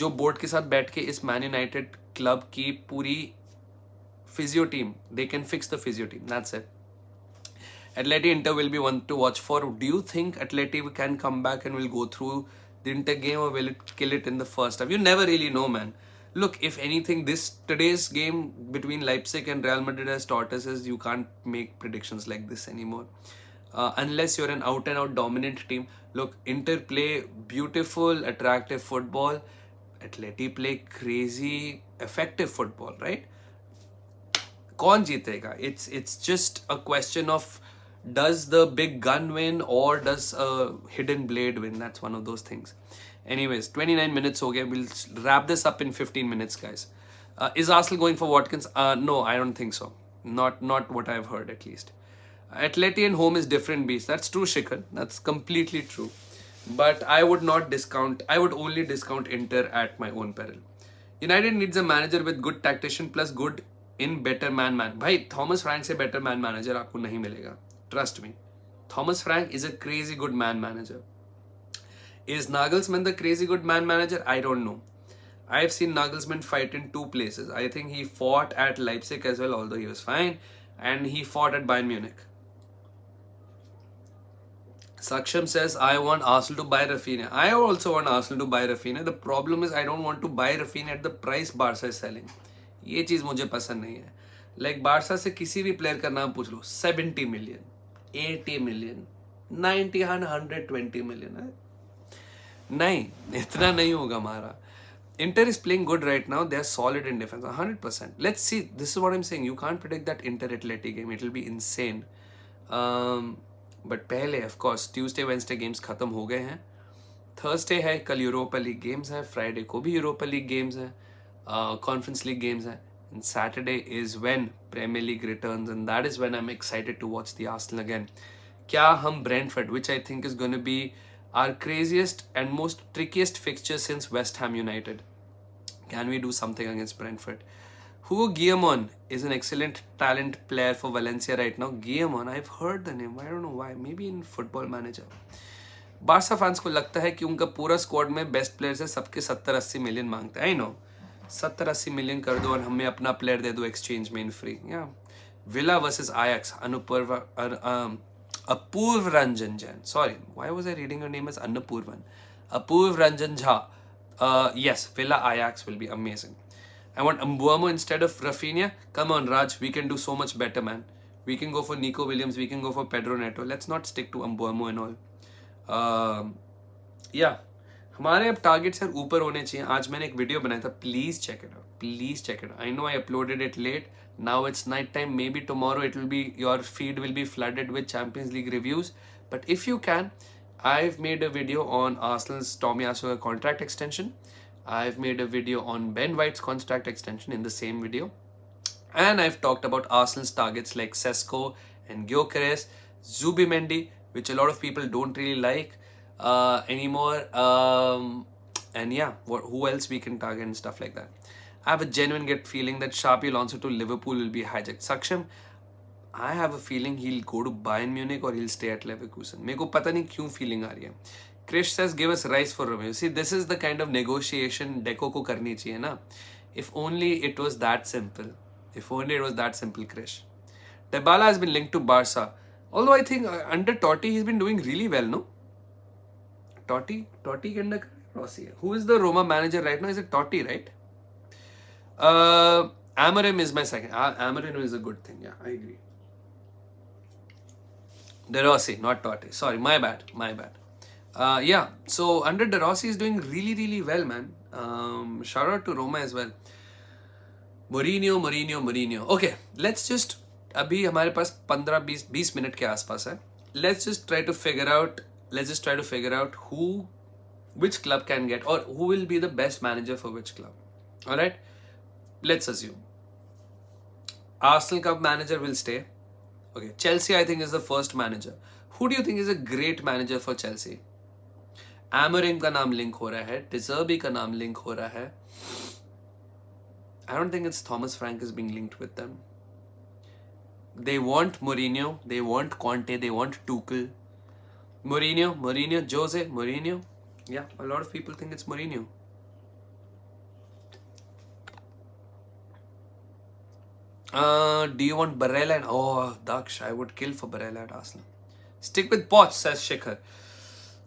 जो board के साथ बैठ के इस Man United club की पूरी physio team, they can fix the physio team. That's it. Atleti Inter will be one to watch for. Do you think Atleti can come back and will go through the Inter game, or will it kill it in the first half? You never really know, man. Look, if anything, today's game between Leipzig and Real Madrid has taught us is you can't make predictions like this anymore. Unless you're an out-and-out dominant team. Look, Inter play beautiful, attractive football. Atleti play crazy, effective football, right? कौन जीतेगा? It's just a question of does the big gun win or does a hidden blade win? That's one of those things. Anyways, 29 minutes हो गए. We'll wrap this up in 15 minutes, guys. Is Arsenal going for Watkins? No, I don't think so. Not what I've heard, at least. Atleti and home is different beast. That's true, Shikhar. That's completely true. But I would not discount. I would only discount Inter at my own peril. United needs a manager with good tactician plus good in better man. भाई Thomas Frank से better man manager आपको नहीं मिलेगा. Trust me. Thomas Frank is a crazy good man manager. Is Nagelsmann the crazy good man manager? I don't know. I've seen Nagelsmann fight in two places. I think he fought at Leipzig as well, although he was fine, and he fought at Bayern Munich. Saksham says, I want Arsenal to buy Rafinha. I also want Arsenal to buy Rafinha. The problem is I don't want to buy Rafinha at the price Barca is selling. ये चीज़ मुझे पसंद नहीं है. Like Barca से किसी भी player का नाम पूछ लो, 70 million, 80 million, 90 and 120 million. नहीं, इतना नहीं होगा हमारा. Inter is playing good right now. They are solid in defense, 100%. Let's see. This is what I'm saying. You can't predict that Inter Atleti game. It will be insane. But पहले of course Tuesday Wednesday games खत्म हो गए हैं. Thursday है, कल Europa league games हैं, Friday को भी यूरोपा लीग गेम्स हैं, Conference League games हैं, and Saturday is when Premier League returns, and that is when I'm excited to watch the Arsenal again. क्या हम Brentford, which I think is going to be our craziest and most trickiest fixture since West Ham United, can we do something against Brentford? Hugo Guillamon is an excellent talent player for Valencia right now. Guillamon, I've heard the name. I don't know why. Maybe in Football Manager. Barca fans को लगता है कि उनका पूरा squad में best players है, सबके 70-80 million मांगते हैं. आई नो 70-80 मिलियन कर दो और हमें अपना प्लेयर दे दो एक्सचेंज में इन फ्री. या Villa versus Ajax, Apoorva Ranjan Jain. Sorry, why was I reading your name as Annapurvan? Apurv Ranjan Jha. Yes, Villa Ajax will be amazing. I want Mbuemo instead of Rafinha. Come on, Raj, we can do so much better, man. We can go for Nico Williams, we can go for Pedro Neto. Let's not stick to Mbuemo and all. Yeah, हमारे अब targets यार ऊपर होने चाहिए. आज मैंने एक video बनाया था, please check it out, please check it out. I know I uploaded it late. Now it's night time. Maybe tomorrow it will be, your feed will be flooded with Champions League reviews. But if you can, I've made a video on Arsenal's Tomiyasu contract extension. I've made a video on Ben White's contract extension in the same video. And I've talked about Arsenal's targets like Sesko and Gyökeres, Zubimendi, which a lot of people don't really like anymore. And yeah, who else we can target and stuff like that. I have a genuine gut feeling that Xabi Alonso to Liverpool will be hijacked. Saksham, I have a feeling he'll go to Bayern Munich or he'll stay at Leverkusen. मेरे को पता नहीं क्यों feeling आ रही है. Krish says, give us Rice for Romeo. See, this is the kind of negotiation Deco को करनी चाहिए ना. If only it was that simple. If only it was that simple, Krish. Dybala has been linked to Barca. Although I think under Totti he's been doing really well, no? Totti under Rossi. Who is the Roma manager right now? Is it Totti, right? Amorim is my second. Amorim is a good thing. Yeah, I agree. De Rossi, not Totti. Sorry, my bad. Yeah, so under De Rossi is doing really, really well, man. Shout out to Roma as well. Mourinho. Okay, let's just, अभी हमारे पास 15-20 minute के आसपास है. Let's just try to figure out which club can get, or who will be the best manager for which club. All right. Let's assume Arsenal Cup manager will stay. Okay, Chelsea I think is the first manager. Who do you think is a great manager for Chelsea? Amorim का नाम link हो रहा है, De Zerbi का नाम link हो रहा है. I don't think it's Thomas Frank is being linked with them. They want Mourinho, they want Conte, they want Tuchel. Mourinho, Jose Mourinho. Yeah, a lot of people think it's Mourinho. Do you want Barella? Daksh, I would kill for Barella at Arsenal. Stick with Poch, says Shikhar.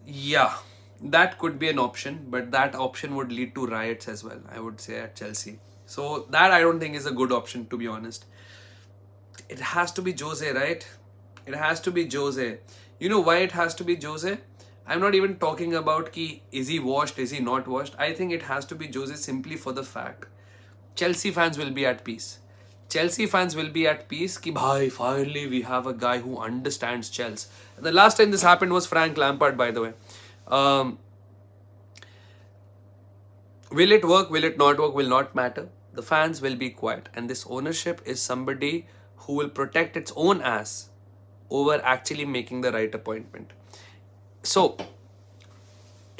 Yeah, that could be an option, but that option would lead to riots as well, I would say, at Chelsea. So that I don't think is a good option, to be honest. It has to be Jose, right? It has to be Jose. You know why it has to be Jose? I'm not even talking about is he washed, is he not washed. I think it has to be Jose simply for the fact Chelsea fans will be at peace. Chelsea fans will be at peace कि भाई finally we have a guy who understands Chelsea. The last time this happened was Frank Lampard, by the way. Will it work? Will it not work? Will not matter. The fans will be quiet, and this ownership is somebody who will protect its own ass over actually making the right appointment. So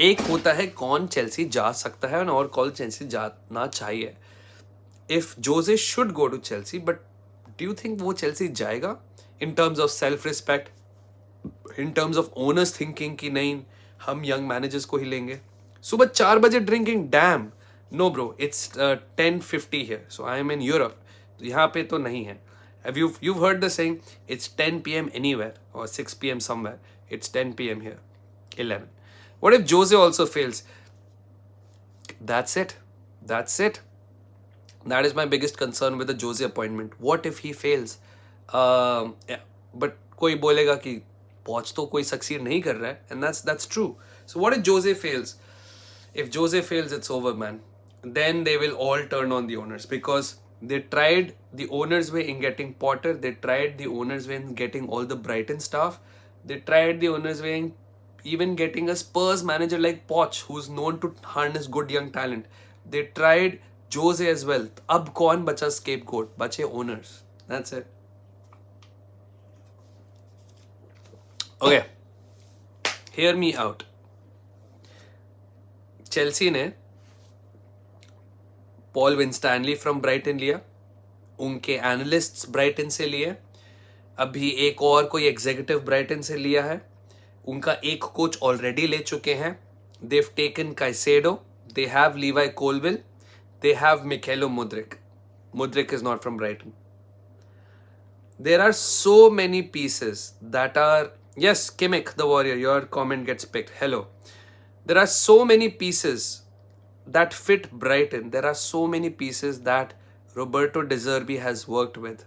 एक होता है कौन Chelsea जा सकता है और कौन Chelsea जाना चाहिए. If Jose should go to Chelsea, but do you think वो चेल्सी जाएगा in terms of self respect, in terms of owners thinking कि नहीं हम young managers को ही लेंगे. सुबह 4 बजे drinking, damn. No bro, it's 10:50 here, so I am in Europe. तो यहाँ पे तो नहीं है. Have you've heard the saying, it's 10 p.m. anywhere or 6 p.m. somewhere. It's 10 p.m. here, 11. What if Jose also fails? That's it. That's it. That is my biggest concern with the Jose appointment. What if he fails? Yeah. But कोई बोलेगा कि पहुंच तो कोई succeed नहीं कर रहा है, and that's true. So what if Jose fails? If Jose fails, it's over, man. Then they will all turn on the owners because they tried the owners' way in getting Potter. They tried the owners' way in getting all the Brighton staff. They tried the owners' way in even getting a Spurs manager like Poch, who's known to harness good young talent. They tried Jose as well. अब कौन बचा scapegoat? बचे owners. That's it. Okay. Hear me out. Chelsea ने Paul विंस्टैनली from Brighton लिया, उनके analysts Brighton से लिए, अभी एक और कोई एग्जीक्यूटिव ब्राइटन से लिया है, उनका एक कोच ऑलरेडी ले चुके हैं. They've taken Caicedo, they have Levi Colwill, they have Michaelo Mudryk. Mudryk is not from Brighton. There are so many pieces that are, yes, Kimmich the Warrior, your comment gets picked. Hello. There are so many pieces that fit Brighton. There are so many pieces that Roberto De Zerbi has worked with.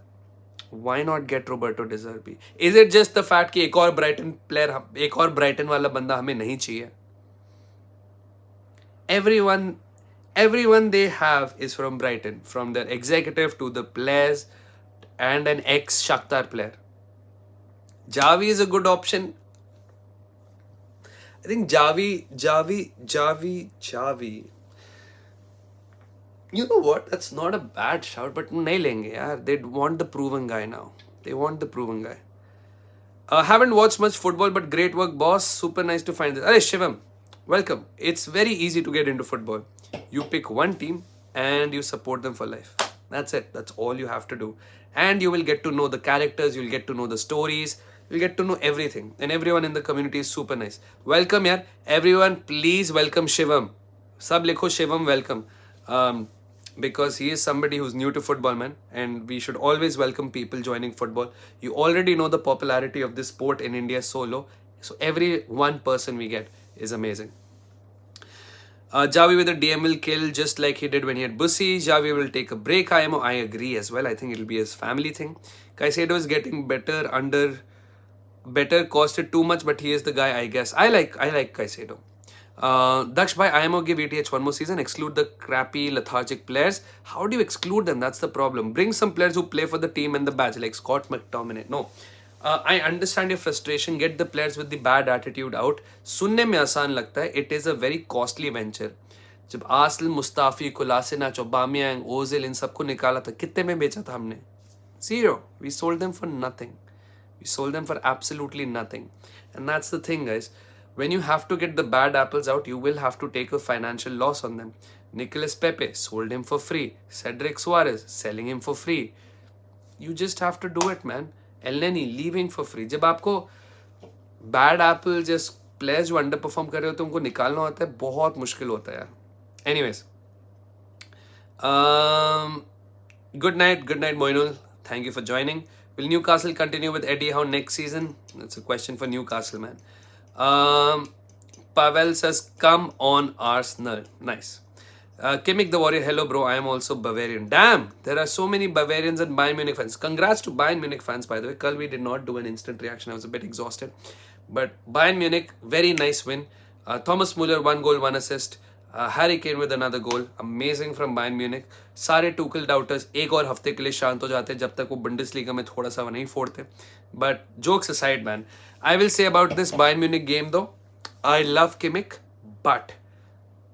Why not get Roberto De Zerbi? Is it just the fact कि एक और Brighton player, एक और Brighton वाला बंदा हमें नहीं चाहिए? Everyone they have is from Brighton, from their executive to the players and an ex-Shakhtar player. Javi is a good option. I think Javi. You know what? That's not a bad shout, but nahi lenge yaar. They want the proven guy now. They want the proven guy. Haven't watched much football, but great work, boss. Super nice to find this. Hey, Shivam, welcome. It's very easy to get into football. You pick one team and you support them for life. That's it. That's all you have to do. And you will get to know the characters. You'll get to know the stories. You'll get to know everything. And everyone in the community is super nice. Welcome, yaar. Everyone, please welcome Shivam. Sab likho Shivam, welcome. Because he is somebody who's new to football, man. And we should always welcome people joining football. You already know the popularity of this sport in India so low. So every one person we get is amazing. Javi with a DM will kill just like he did when he had Bussy. Javi will take a break. I agree as well. I think it'll be his family thing. Caicedo is getting better, costed too much, but he is the guy, I guess. I like Caicedo. Daksh bhai, IMO give ETH one more season. Exclude the crappy, lethargic players. How do you exclude them? That's the problem. Bring some players who play for the team and the badge, like Scott McTominay. No. I understand your frustration. Get the players with the bad attitude out. सुनने में आसान लगता है. It is a very costly venture. जब आसल, Mustafi, कोलासिनाच, ओबामियांग, Ozil इन सबको निकाला था, कितने में बेचा था हमने? 0. We sold them for nothing. We sold them for absolutely nothing. And that's the thing, guys. When you have to get the bad apples out, you will have to take a financial loss on them. Nicolas Pepe, sold him for free. Cedric Suarez, selling him for free. You just have to do it, man. Elneny, leaving for free. जब आपको bad apples, just players जो underperform कर रहे हो तो उनको निकालना होता है, बहुत मुश्किल होता है यार. Anyways. Good night, Moinul. Thank you for joining. Will Newcastle continue with Eddie Howe next season? That's a question for Newcastle, man. Pavel says, come on Arsenal. Nice. Kimmich the Warrior, hello bro, I am also Bavarian. Damn, there are so many Bavarians and Bayern Munich fans. Congrats to Bayern Munich fans, by the way. Kal we did not do an instant reaction. I was a bit exhausted. But Bayern Munich, very nice win. Thomas Muller, 1 goal, 1 assist. Harry Kane with another goal. Amazing from Bayern Munich. सारे Tuchel doubters एक और हफ्ते के लिए शांत हो जाते जब तक वो Bundesliga में थोड़ा सा नहीं फोड़ते. But jokes aside, man, I will say about this Bayern Munich game though, I love Kimmich, but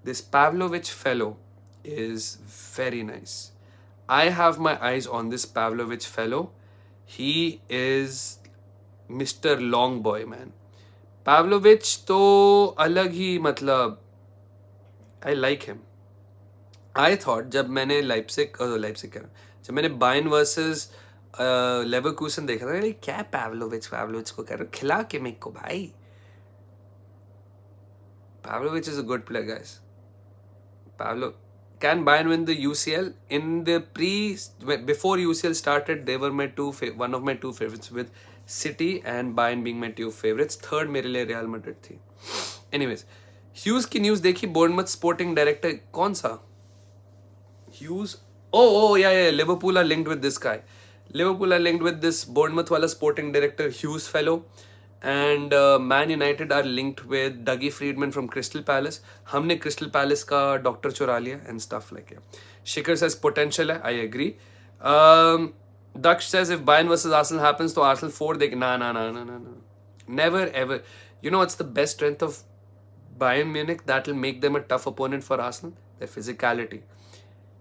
this Pavlovic fellow is very nice. I have my eyes on this Pavlovic fellow. He is mister long boy man. Pavlovich तो अलग ही मतलब I like him. I thought जब मैंने लाइप्सिक कह रहा हूँ, जब मैंने बायर्न वर्सेस लेवरकूसन देखा था, क्या पैवलोविच को कह रहे हो, खिला के मेरे को भाई. Pavlovich is a good player, guys. Pavlo, can Bayern win the UCL? In the before UCL started, they were one of my two favorites, with City and Bayern being my two favorites. Third मेरे लिए Real Madrid थी. Anyways, Hughes की news देखी, Bournemouth sporting director कौन सा? Hughes. Oh, yeah. Liverpool are linked with this guy. Liverpool are linked with this Bournemouth wala sporting director Hughes fellow. And Man United are linked with Dougie Friedman from Crystal Palace. हमने Crystal Palace का doctor चुरा लिया and stuff like that. Shikhar says potential है. I agree. Daksh says if Bayern versus Arsenal happens, तो Arsenal 4 they no. Never ever. You know what's the best strength of Bayern Munich that will make them a tough opponent for Arsenal? Their physicality.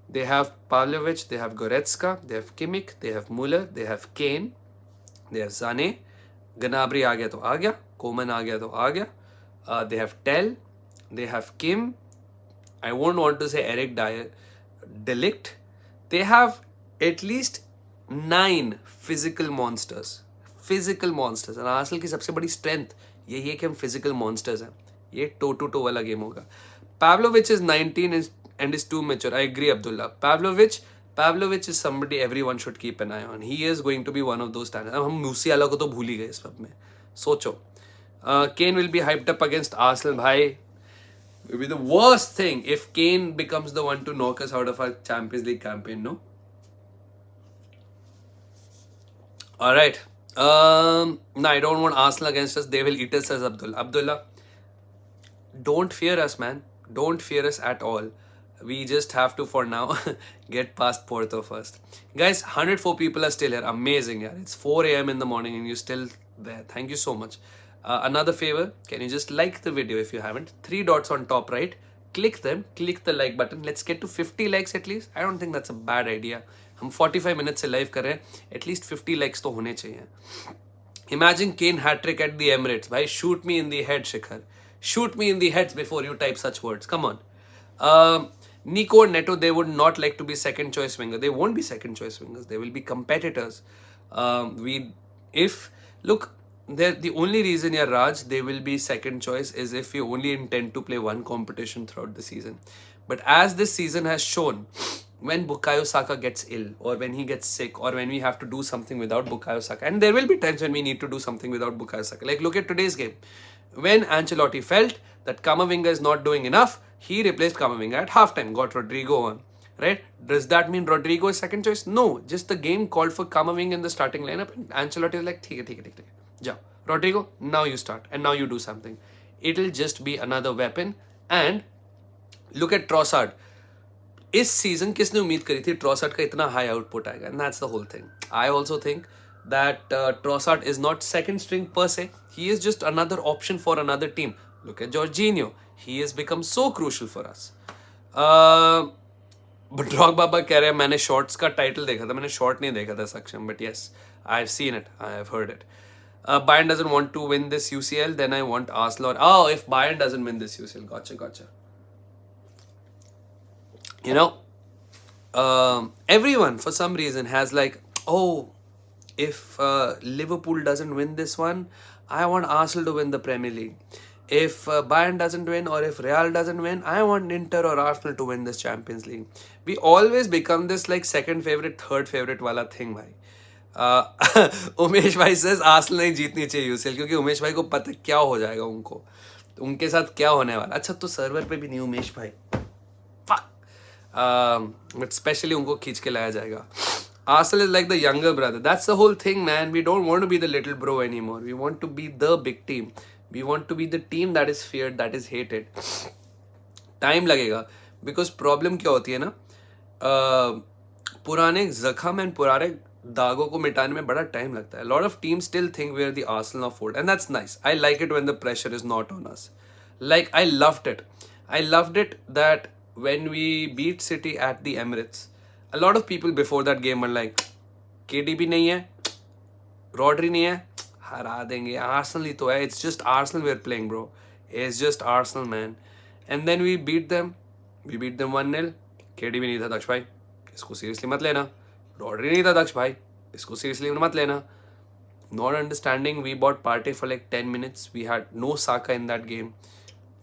They have Pavlovich, they have Goretzka, they have Kimmich, they have Muller, they have Kane, they have Sané. Gnabry आ गया तो आ गया, Koeman आ गया तो आ गया. They have Tell, they have Kim. I won't want to say Eric Dyer, Delict. They have at least 9 physical monsters. And Arsenal की सबसे बड़ी strength यही है कि हम physical monsters हैं. ये toe-to-toe वाला game होगा. Pavlovich is 19 and is too mature. I agree, Abdullah. Pavlovich is somebody everyone should keep an eye on. He is going to be one of those talents. अब हम UCL को तो भूल ही गए इस वक्त में. सोचो. Kane will be hyped up against Arsenal. भाई, it will be the worst thing if Kane becomes the one to knock us out of our Champions League campaign, no? Alright. No, I don't want Arsenal against us. They will eat us, says Abdullah. Don't fear us, man. Don't fear us at all. We just have to, for now, get past Porto first. Guys, 104 people are still here. Amazing, yeah. It's 4 a.m. in the morning and you're still there. Thank you so much. Another favor, can you just like the video if you haven't? 3 dots on top right. Click them. Click the like button. Let's get to 50 likes at least. I don't think that's a bad idea. हम 45 minutes से live कर रहे हैं. At least 50 likes तो होने चाहिए. Imagine Kane hat-trick at the Emirates. Bhai, shoot me in the head, Shikhar. Shoot me in the head before you type such words. Come on. Nico and Neto, they would not like to be second choice winger. They won't be second choice wingers. They will be competitors. Look, the only reason, yeah, Raj, they will be second choice is if you only intend to play one competition throughout the season. But as this season has shown, when Bukayo Saka gets ill or when he gets sick or when we have to do something without Bukayo Saka, and there will be times when we need to do something without Bukayo Saka. Like look at today's game. When Ancelotti felt that Camavinga is not doing enough, he replaced Camavinga at halftime, got Rodrigo on. Right? Does that mean Rodrigo is second choice? No. Just the game called for Camavinga in the starting lineup and Ancelotti is like, ठीक है. Jao. Rodrigo, now you start and now you do something. It'll just be another weapon. And look at Trossard. इस season किसने उम्मीद करी थी Trossard का इतना high output आएगा? And that's the whole thing. I also think that Trossard is not second string per se. He is just another option for another team. Look at Jorginho. He has become so crucial for us. Drog Baba कह रहे हैं मैंने shorts का title देखा था. मैंने short नहीं देखा था सक्षम, but yes, I have seen it. I have heard it. Bayern doesn't want to win this UCL, then I want Arsenal. Oh, if Bayern doesn't win this UCL, gotcha. You know, everyone for some reason has like, oh, if Liverpool doesn't win this one, I want Arsenal to win the Premier League. If Bayern doesn't win or if Real doesn't win, I want Inter or Arsenal to win this Champions League. We always become this like second favorite, third favorite wala thing, bhai. Umesh भाई says Arsenal नहीं जीतनी चाहिए UCL क्योंकि उमेश भाई को पता क्या हो जाएगा उनके साथ क्या होने वाला. अच्छा तो सर्वर पे भी नहीं उमेश भाई, but especially उनको खींच के लाया जाएगा. Arsenal is like the younger brother. That's the whole thing, man. We don't want to be the little bro anymore. We want to be the big team. We want to be the team that is feared, that is hated. Time लगेगा because problem क्या होती है ना, पुराने जख्म and पुराने दागों को मिटाने में बड़ा time लगता है. A lot of teams still think we are the Arsenal of old, and that's nice. I like it when the pressure is not on us. Like I loved it that when we beat City at the Emirates, a lot of people before that game were like, KD भी नहीं है, Rodri नहीं है, हरा देंगे, Arsenal ही तो है, it's just Arsenal we're playing bro, it's just Arsenal man. And then we beat them 1-0. KD भी नहीं था दक्ष भाई, इसको सीरियसली मत लेना. रॉड्री नहीं था दक्ष भाई, इसको सीरियसली मत लेना. Not understanding, we bought Partey for like 10 minutes. We had no Saka in that game.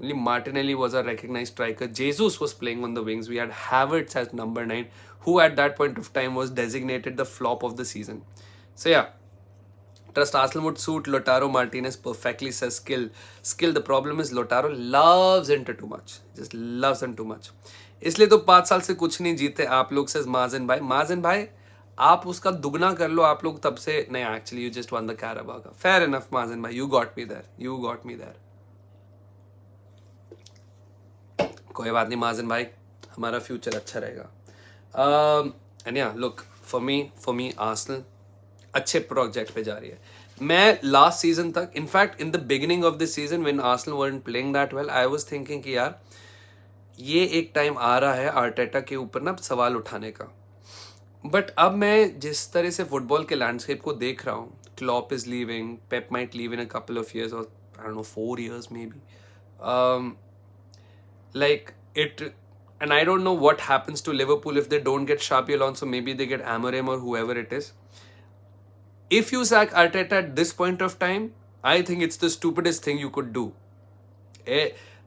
Only Martinelli was our recognized striker. Jesus was playing on the wings. We had Havertz as number 9, who at that point of time was designated the flop of the season. So yeah, trust Arsenal would suit Lautaro Martinez perfectly, says Skill. Skill, the problem is Lautaro loves Inter too much. Just loves them too much. इसलिए तो 5 साल से कुछ नहीं जीते आप लोग, says माजन भाई. माजन भाई, आप उसका दुगना कर लो आप लोग, तब से नहीं. Actually you just won the Carabao का. फेयर इनफ माजन भाई, यू गॉट मी देयर. कोई बात नहीं माजन भाई, हमारा फ्यूचर अच्छा रहेगा. एंड या लुक, फॉर मी आर्सेनल अच्छे प्रोजेक्ट पे जा रही है. मैं लास्ट सीजन तक, in fact in the beginning of this season when Arsenal weren't playing that well, I was thinking कि यार ये एक टाइम आ रहा है आर्टेटा के ऊपर ना सवाल उठाने का. बट अब मैं जिस तरह से फुटबॉल के लैंडस्केप को देख रहा हूँ, Klopp is leaving, Pep might leave in a couple of years, और I don't know 4 years maybe. Like it, and I don't know what happens to Liverpool if they don't get Xabi Alonso. Maybe they get Amorim or whoever it is. If you sack Arteta at this point of time, I think it's the stupidest thing you could do.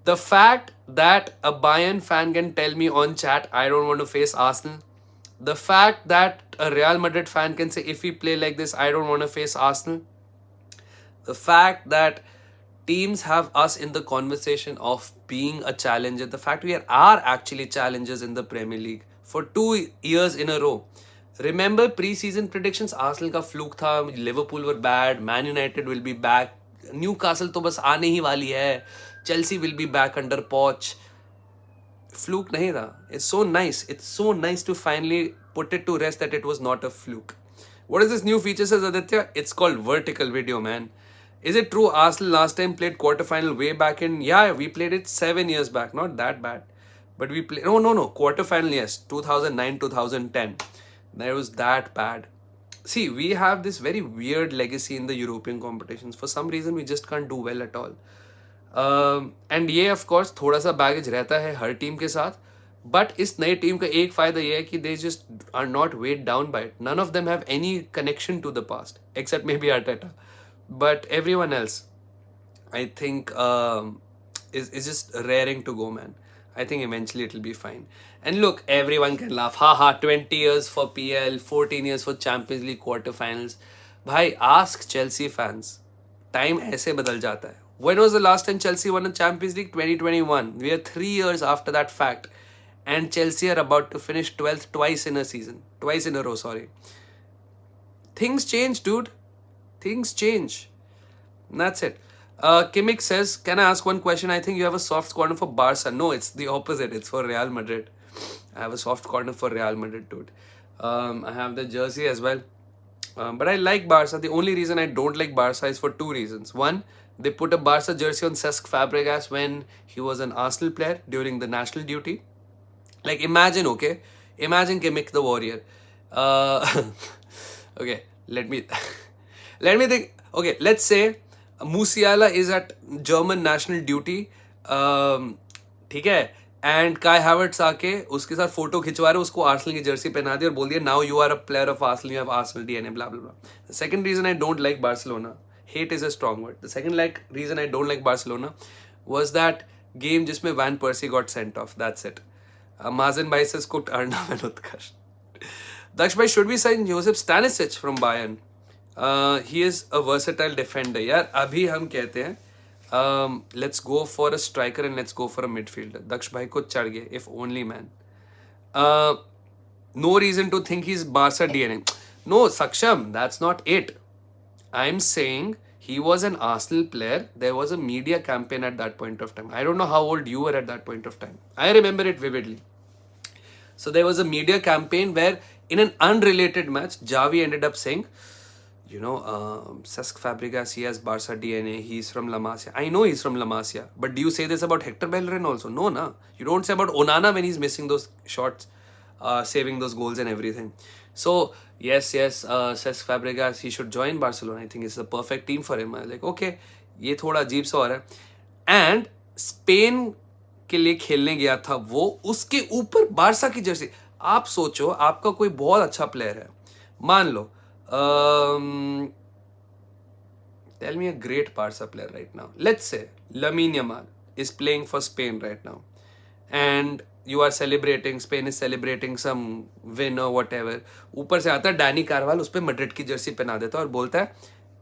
The fact that a Bayern fan can tell me on chat, I don't want to face Arsenal. The fact that a Real Madrid fan can say, if we play like this, I don't want to face Arsenal. The fact that teams have us in the conversation of being a challenger. The fact we are actually challengers in the Premier League for 2 years in a row. Remember pre-season predictions? Arsenal का fluke था, Liverpool were bad, Man United will be back, Newcastle तो बस आने ही वाली है, Chelsea will be back under Poch. Fluke nahi tha. It's so nice to finally put it to rest that it was not a fluke. What is this new feature, says Aditya? It's called vertical video, man. Is it true Arsenal last time played quarterfinal way back in? Yeah, we played it 7 years back, not that bad. But we played, no, quarterfinal, yes, 2009, 2010. That was that bad. See, we have this very weird legacy in the European competitions. For some reason, we just can't do well at all. And ये of course थोड़ा सा baggage रहता है हर team के साथ, but इस नई team का एक फायदा ये है कि they just are not weighed down by it. None of them have any connection to the past except maybe Arteta, but everyone else I think is just raring to go, man. I think eventually it'll be fine. And look, everyone can laugh. Ha, 20 years for PL, 14 years for Champions League quarterfinals. Bhai, ask Chelsea fans. Time ऐसे बदल जाता है. When was the last time Chelsea won a Champions League? 2021. We are 3 years after that fact. And Chelsea are about to finish 12th twice in a season. Twice in a row, sorry. Things change, dude. Things change. And that's it. Kimmich says, can I ask one question? I think you have a soft corner for Barca. No, it's the opposite. It's for Real Madrid. I have a soft corner for Real Madrid, dude. I have the jersey as well. But I like Barca. The only reason I don't like Barca is for 2 reasons. One, they put a Barca jersey on Cesc Fabregas when he was an Arsenal player during the national duty. Like, imagine, okay? Imagine Kimmich the Warrior. Okay, let me think. Okay, let's say Musiala is at German national duty. ठीक है, and काय Havertz आके उसके साथ photo खिंचवा रहे, उसको Arsenal की जर्सी पहना दी और बोल दिया now you are a player of Arsenal, you have Arsenal DNA, blah blah blah. The second reason I don't like Barcelona, hate is a strong word. The second reason I don't like Barcelona was that game जिसमें Van Persie got sent off. That's it. Mazen Bhai says cooked Arnav and Utkarsh. Daksh Bhai, should we sign Josip Stanisic from Bayern? He is a versatile defender. यार अभी हम कहते हैं let's go for a striker and let's go for a midfielder. Daksh Bhai को चढ़ गए, if only, man. No reason to think he's Barca DNA. No, Saksham, that's not it. I'm saying he was an Arsenal player. There was a media campaign at that point of time. I don't know how old you were at that point of time. I remember it vividly. So there was a media campaign where in an unrelated match, Javi ended up saying, you know, Cesc Fabregas, he has Barca DNA. He's from La Masia. I know he's from La Masia. But do you say this about Hector Bellerin also? No, na. You don't say about Onana when he's missing those shots. saving those goals and everything. So yes, Cesc Fabregas, he should join Barcelona. I think it's the perfect team for him. I'm like, okay, ये थोड़ा अजीब सा हो रहा है. And Spain के लिए खेलने गया था वो, उसके ऊपर बारसा की जर्सी. आप सोचो, आपका कोई बहुत अच्छा प्लेयर है, मान लो, tell me a great Barca player right now. Let's say Lamine Yamal is playing for Spain right now, and you are celebrating, Spain is celebrating some win or whatever. ऊपर से आता है डैनी कार्वाल, उस पर Madrid की Jersey पहना देता है और बोलता है,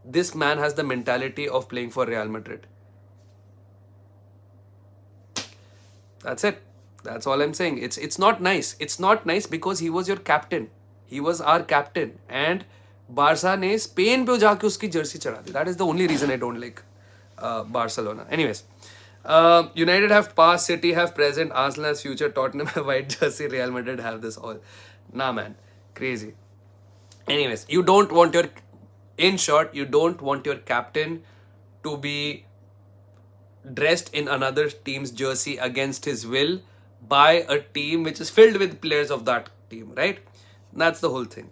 this man has the mentality of playing for Real Madrid. That's it. That's all I'm saying. It's not nice. It's not nice because he was your captain. He was our captain. And Barca ने Spain पे जाके उसकी Jersey चढ़ा दी. That is the only reason I don't like Barcelona. Anyways, United have past, City have present, Arsenal has future, Tottenham have white jersey, Real Madrid have this all. Nah, man. Crazy. Anyways, you don't want your, in short, you don't want your captain to be dressed in another team's jersey against his will by a team which is filled with players of that team, right? That's the whole thing.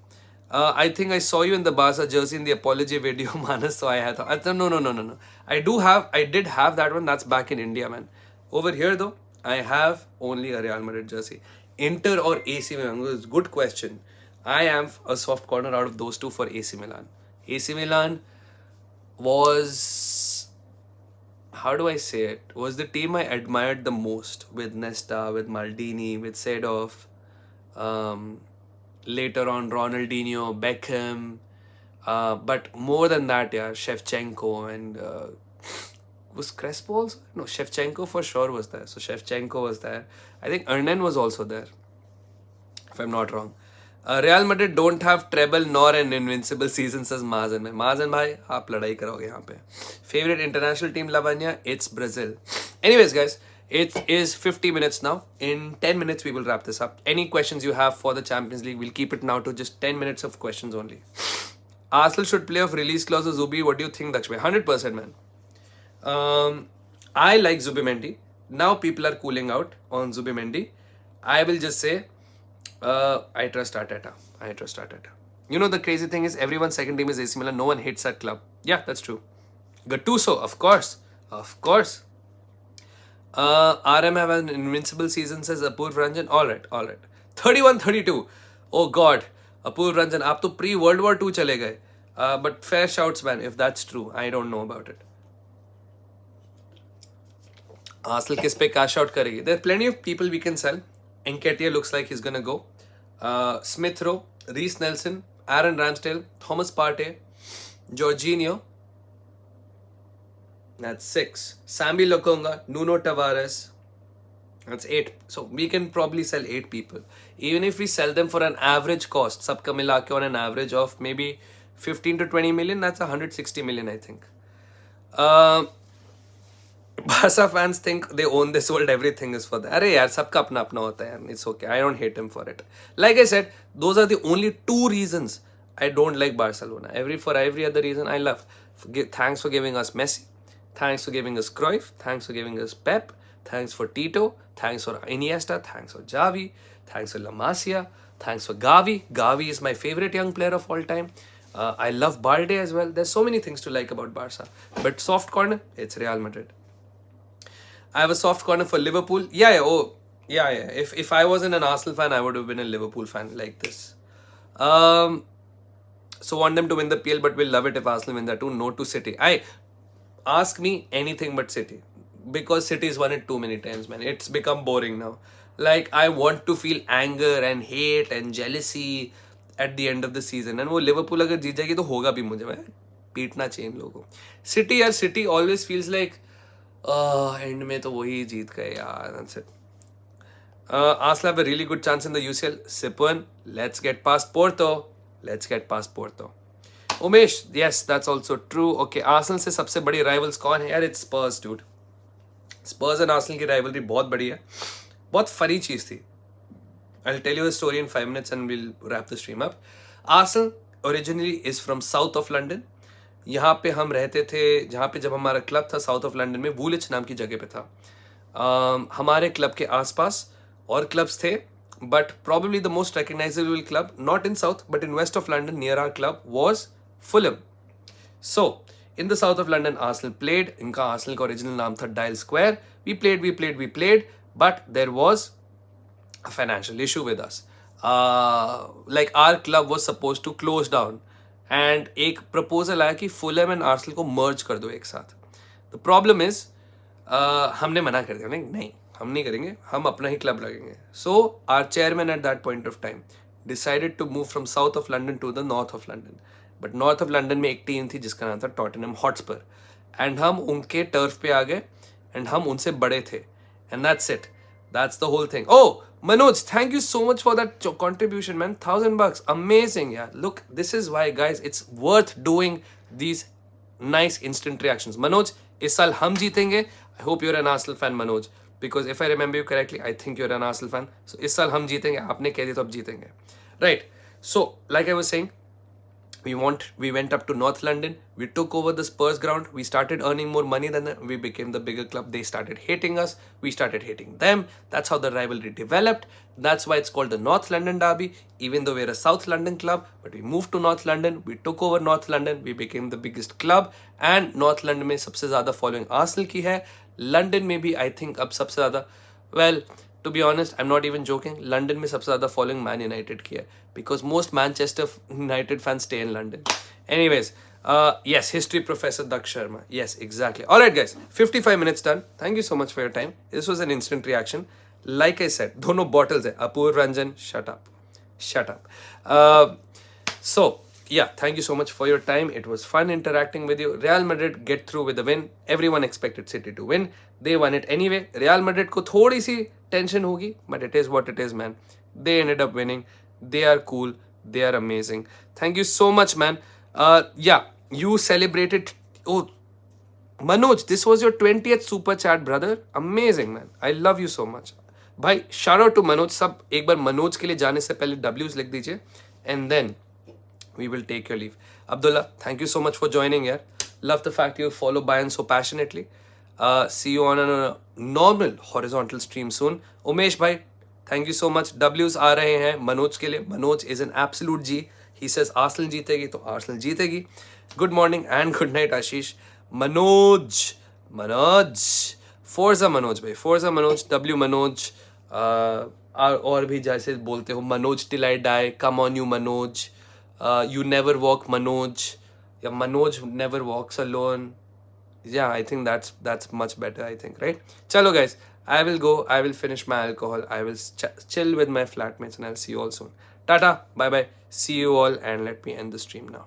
I think I saw you in the Barca jersey in the apology video, Manas. So I thought, no. I did have that one. That's back in India, man. Over here, though, I have only a Real Madrid jersey. Inter or AC Milan? Good question. I am a soft corner out of those two for AC Milan. AC Milan was, how do I say it, was the team I admired the most, with Nesta, with Maldini, with Seedorf, later on Ronaldinho, Beckham, but more than that, yeah, Shevchenko and was Crespo also? No, Shevchenko for sure was there. So Shevchenko was there. I think Hernan was also there, if I'm not wrong. Real Madrid don't have treble nor an invincible season, says Mazen. Mazen bhai, aap ladai karoge yahan pe. Favorite international team, Lavanya? It's Brazil. Anyways, guys, it is 50 minutes now. In 10 minutes, we will wrap this up. Any questions you have for the Champions League, we'll keep it now to just 10 minutes of questions only. Arsenal should play off release clause of Zubi. What do you think, Dakshmi? 100%, man. I like Zubimendi. Now people are cooling out on Zubimendi. I will just say, I trust Arteta. You know, the crazy thing is, everyone's second team is AC Milan. No one hates that club. Yeah, that's true. Gattuso, of course. RM have an invincible season, says Apoorv Ranjan. All right. 31-32. Oh God. Apoorv Ranjan, आप तो pre-World War II चले गए. But fair shouts, man, if that's true. I don't know about it. Arsenal किस पे cash out करेगी? There are plenty of people we can sell. Nketiah looks like he's gonna go. Smith Rowe, Reece Nelson, Aaron Ramsdale, Thomas Partey, Jorginho. That's 6. Sambi Lokonga, Nuno Tavares. That's 8. So we can probably sell 8 people. Even if we sell them for an average cost, sabka mila ke on an average of maybe 15 to 20 million, that's 160 million, I think. Barca fans think they own this world, everything is for them. Arey yaar, sabka apna apna hota hai. It's okay. I don't hate him for it. Like I said, those are the only 2 reasons I don't like Barcelona. For every other reason, I love. Thanks for giving us Messi. Thanks for giving us Cruyff. Thanks for giving us Pep. Thanks for Tito. Thanks for Iniesta. Thanks for Xavi. Thanks for La Masia. Thanks for Gavi. Gavi is my favorite young player of all time. I love Balde as well. There's so many things to like about Barca. But soft corner, it's Real Madrid. I have a soft corner for Liverpool. Yeah. If I wasn't an Arsenal fan, I would have been a Liverpool fan like this. So want them to win the PL, but we'll love it if Arsenal win that too. No to City. Ask me anything but City. Because City's won it too many times, man. It's become boring now. Like, I want to feel anger and hate and jealousy at the end of the season. And वो Liverpool अगर जीत जाएगी तो होगा भी मुझे, मैं पीटना चाहिए इन लोगों को. City always feels like end में तो वही जीत गए यार. That's it. Arsenal have a really good chance in the UCL. Sipwan, let's get past Porto. Umesh, yes, that's also true. Okay, Arsenal से सबसे बड़ी rivals कौन है यार? It's Spurs, dude. Spurs and Arsenal की rivalry बहुत बड़ी है. बहुत funny चीज़ थी. I'll tell you a story in 5 minutes and we'll wrap the stream up. Arsenal originally is from south of London. यहाँ पे हम रहते थे, जहाँ पे जब हमारा क्लब था साउथ ऑफ लंदन में, वुलिच नाम की जगह पे था. हमारे क्लब के आसपास और क्लब्स थे but probably the most recognizable club, not in South, but in West of London, near our club, was Fulham. So, in the south of London, Arsenal played. Inka Arsenal का original नाम था Dial Square. We played, but there was a financial issue with us. Like our club was supposed to close down, and एक proposal आया कि Fulham and Arsenal को merge कर दो एक साथ. The problem is, हमने मना कर दिया, नहीं हम नहीं करेंगे, हम अपना ही क्लब लगेंगे. So our chairman at that point of time decided to move from south of London to the north of London. But north of London में एक टीम थी जिसका नाम था टॉटनहम हॉटस्पर, एंड हम उनके टर्फ पे आ गए, एंड हम उनसे बड़े थे, and that's it, that's the whole thing. Oh Manoj, thank you so much for that contribution, man. $1,000, amazing. Yeah, look, this is why, guys, it's worth doing these nice instant reactions. Manoj, इस साल हम जीतेंगे. I hope you're an Arsenal fan, Manoj, because if I remember you correctly, I think you're an Arsenal fan. So इस साल हम जीतेंगे. आपने कह दिया तो अब जीतेंगे, right? So like I was saying, we went up to North London, we took over the Spurs ground, we started earning more money than them, we became the bigger club. They started hating us, we started hating them. That's how the rivalry developed. That's why it's called the North London Derby, even though we're a South London club. But we moved to North London, we took over North London, we became the biggest club. And North London में सबसे ज़्यादा following Arsenal की है. London में भी I think अब सबसे ज़्यादा, well, to be honest, I'm not even joking, London में सबसे ज़्यादा following Man United की है, because most Manchester United fans stay in London. Anyways, yes, history professor Daksh Sharma. Yes, exactly. All right, guys, 55 minutes done. Thank you so much for your time. This was an instant reaction. Like I said, दोनों bottles है. Apur Ranjan, shut up. So, yeah, thank you so much for your time. It was fun interacting with you. Real Madrid get through with the win. Everyone expected City to win. They won it anyway. Real Madrid को थोड़ी सी tension होगी, but it is what it is, man. They ended up winning. They are cool. They are amazing. Thank you so much, man. Yeah, you celebrated. Oh, Manoj, this was your 20th super chat, brother. Amazing, man. I love you so much. भाई, shout out to Manoj. सब एक बार मनोज के लिए जाने से पहले W's लिख दीजिए, and then we will take your leave. Abdullah, thank you so much for joining here. Love the fact you follow Bayern so passionately. See you on a normal horizontal stream soon. Umesh bhai, thank you so much. W's आ रहे हैं मनोज के लिए. Manoj is an absolute G. He says Arsenal जीतेगी तो Arsenal जीतेगी. Good morning and good night, Ashish. Manoj. Forza Manoj bhai. Forza Manoj. W Manoj. और भी जैसे बोलते हो Manoj till I die. Come on you Manoj. You never walk Manoj. Yeah, Manoj never walks alone. Yeah, I think that's much better, I think, right? Chalo guys, I will go, I will finish my alcohol, I will chill with my flatmates, and I'll see you all soon. Tata, bye bye, see you all, and let me end the stream now.